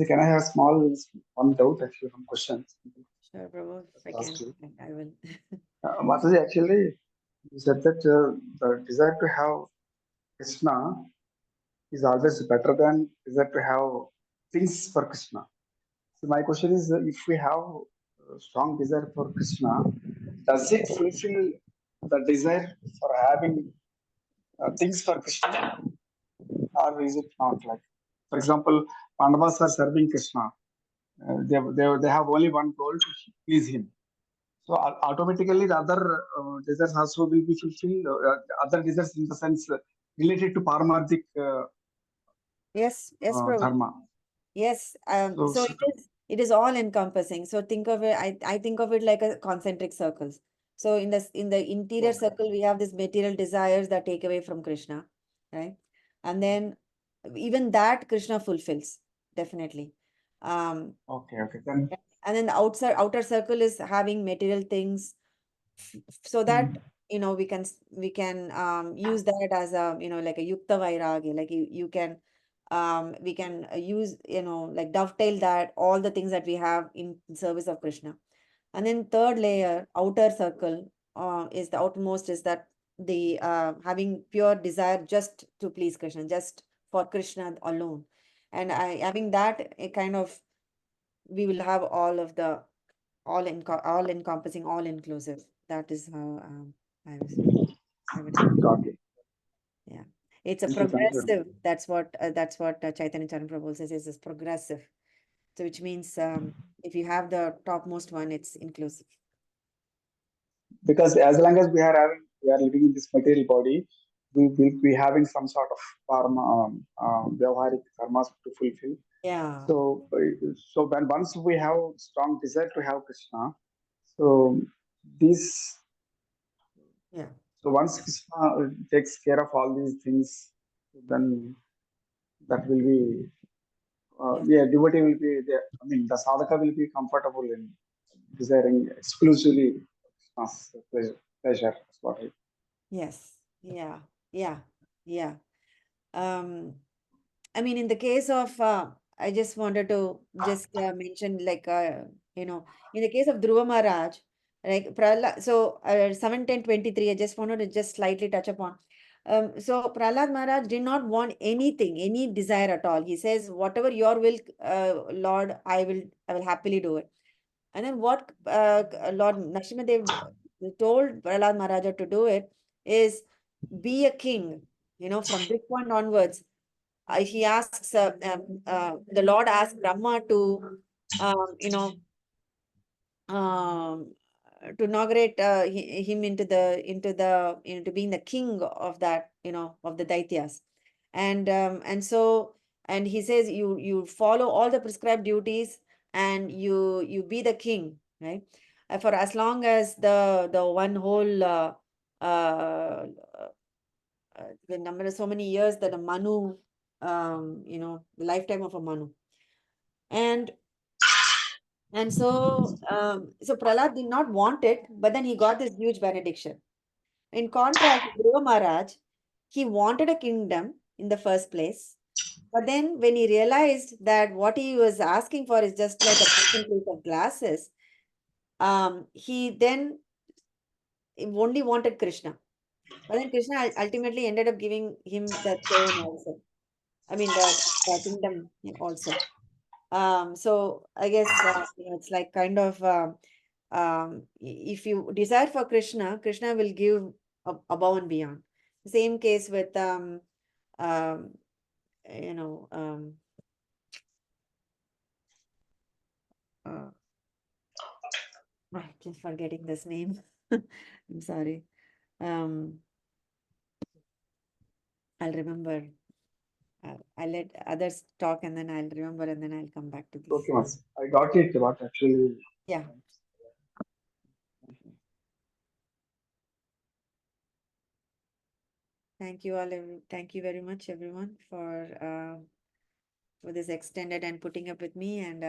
can I have one doubt, actually, one question? Sure, Prabhu, if I Ask can, you. I will. Mataji, actually, you said that the desire to have Krishna is always better than desire to have things for Krishna. So my question is, if we have a strong desire for Krishna, does it fulfill the desire for having things for Krishna, or is it not? Like, for example, Pandavas are serving Krishna. They have only one goal to please him. So automatically the other desires also will be fulfilled. Other desires in the sense related to Paramarthik Yes, Prabhu. dharma. Yes. So, So it is all encompassing. So think of it, I think of it like a concentric circles. So in the interior circle, we have this material desires that take away from Krishna, right? And then even that Krishna fulfills, definitely. okay, then. And then the outer circle is having material things so that we can use that as a like a yukta vairagya, like you can we can use like dovetail that all the things that we have in service of Krishna. And then third layer, outer circle, is the outermost, is that the having pure desire just to please Krishna, just for Krishna alone. And having that, a kind of, we will have all of the all encompassing, all inclusive. That is how I would Got it. yeah. It's a Thank you. progressive. That's what Chaitanya Charan Prabhu says, is progressive. So which means if you have the topmost one, it's inclusive. Because as long as we are living in this material body, we will be having some sort of vyavaharic karmas to fulfill. Yeah. So when once we have strong desire to have Krishna, so this. Yeah. So once Krishna takes care of all these things, then that will be devotee will be there. I mean, the sadhaka will be comfortable in desiring exclusively Krishna's pleasure. That's what I. Yes. Yeah. I mean, in the case of I just wanted to just mention, like, you know, in the case of Dhruva Maharaj, like Prahlad, so 7:10:23, I just wanted to just slightly touch upon. So Prahlad Maharaj did not want anything, any desire at all. He says, whatever your will, Lord, I will happily do it. And then what Lord Nrsimhadev told Prahlad Maharaja to do it is be a king. You know, from this point onwards, he asks, the Lord asked Brahma to, you know, to inaugurate him into being the king of that, you know, of the Daityas. And so, and he says, you follow all the prescribed duties and you be the king, right? For as long as the one whole the number of so many years that a Manu, you know, the lifetime of a Manu. And so Prahlad did not want it, but then he got this huge benediction. In contrast, Dhruva Maharaj, he wanted a kingdom in the first place. But then when he realized that what he was asking for is just like a broken piece of glasses, he then only wanted Krishna. But then Krishna ultimately ended up giving him the throne also. I mean, the kingdom also. So I guess you know, it's like kind of if you desire for Krishna, Krishna will give above and beyond. Same case with you know I'm just forgetting this name. I'm sorry. I'll remember. I'll let others talk and then I'll remember and then I'll come back to this. Okay, Mas. I got it. What actually? Yeah. Thank you all. Thank you very much, everyone, for this extended and putting up with me, and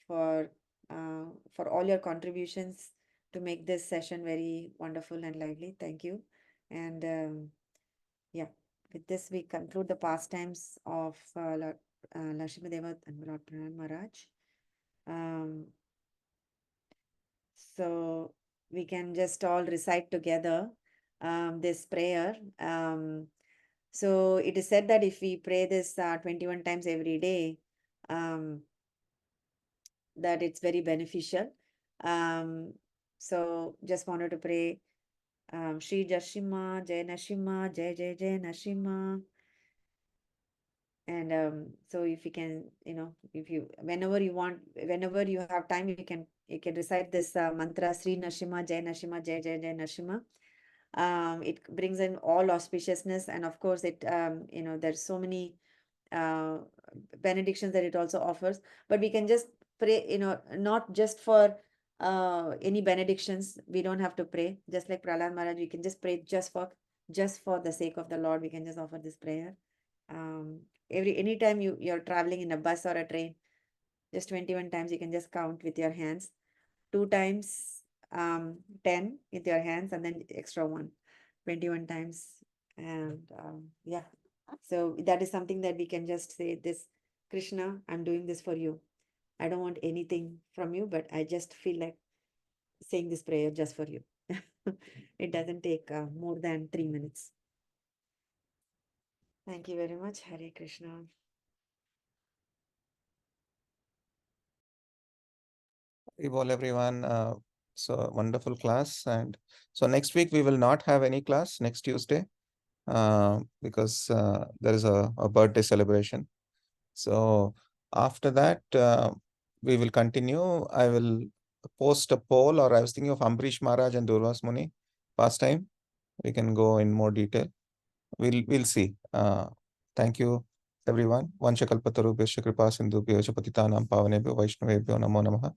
for all your contributions to make this session very wonderful and lively. Thank you. And yeah, with this we conclude the pastimes of Lord Nrsimhadeva and Lord Prahlad Maharaj. So we can just all recite together this prayer. So it is said that if we pray this 21 times every day, that it's very beneficial. So just wanted to pray Shri Nrsimha, Jai Nrsimha, Jai Jai Jai Nrsimha. And so if you can, you know, if you whenever you want, whenever you have time, you can recite this mantra Sri Nrsimha, Jai Nrsimha, Jai Jai Jai Nrsimha. It brings in all auspiciousness, and of course it you know, there's so many benedictions that it also offers. But we can just pray, you know, not just for any benedictions. We don't have to pray just like Prahlad Maharaj. We can just pray just for the sake of the Lord. We can just offer this prayer. Anytime you're traveling in a bus or a train, just 21 times you can just count with your hands. 2 times 10 with your hands, and then extra 1, 21 times. And yeah, so that is something that we can just say this: Krishna, I'm doing this for you. I don't want anything from you, but I just feel like saying this prayer just for you. It doesn't take more than 3 minutes. Thank you very much. Hare Krishna. Well, everyone. So wonderful class. And so next week we will not have any class next Tuesday because there is a birthday celebration. So after that, we will continue. I will post a poll, or I was thinking of Ambrish Maharaj and Durvas Muni past time. We can go in more detail. We'll see. Thank you, everyone. Vanchakalpatarubhyasya kripa sindhubhyo cha patitanam pavanebhyo vaishnavebhyo namo namaha.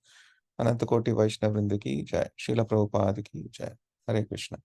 Ananta Koti Vaishnav Vrinda ki jai. Srila Prabhupada ki jai. Hare Krishna.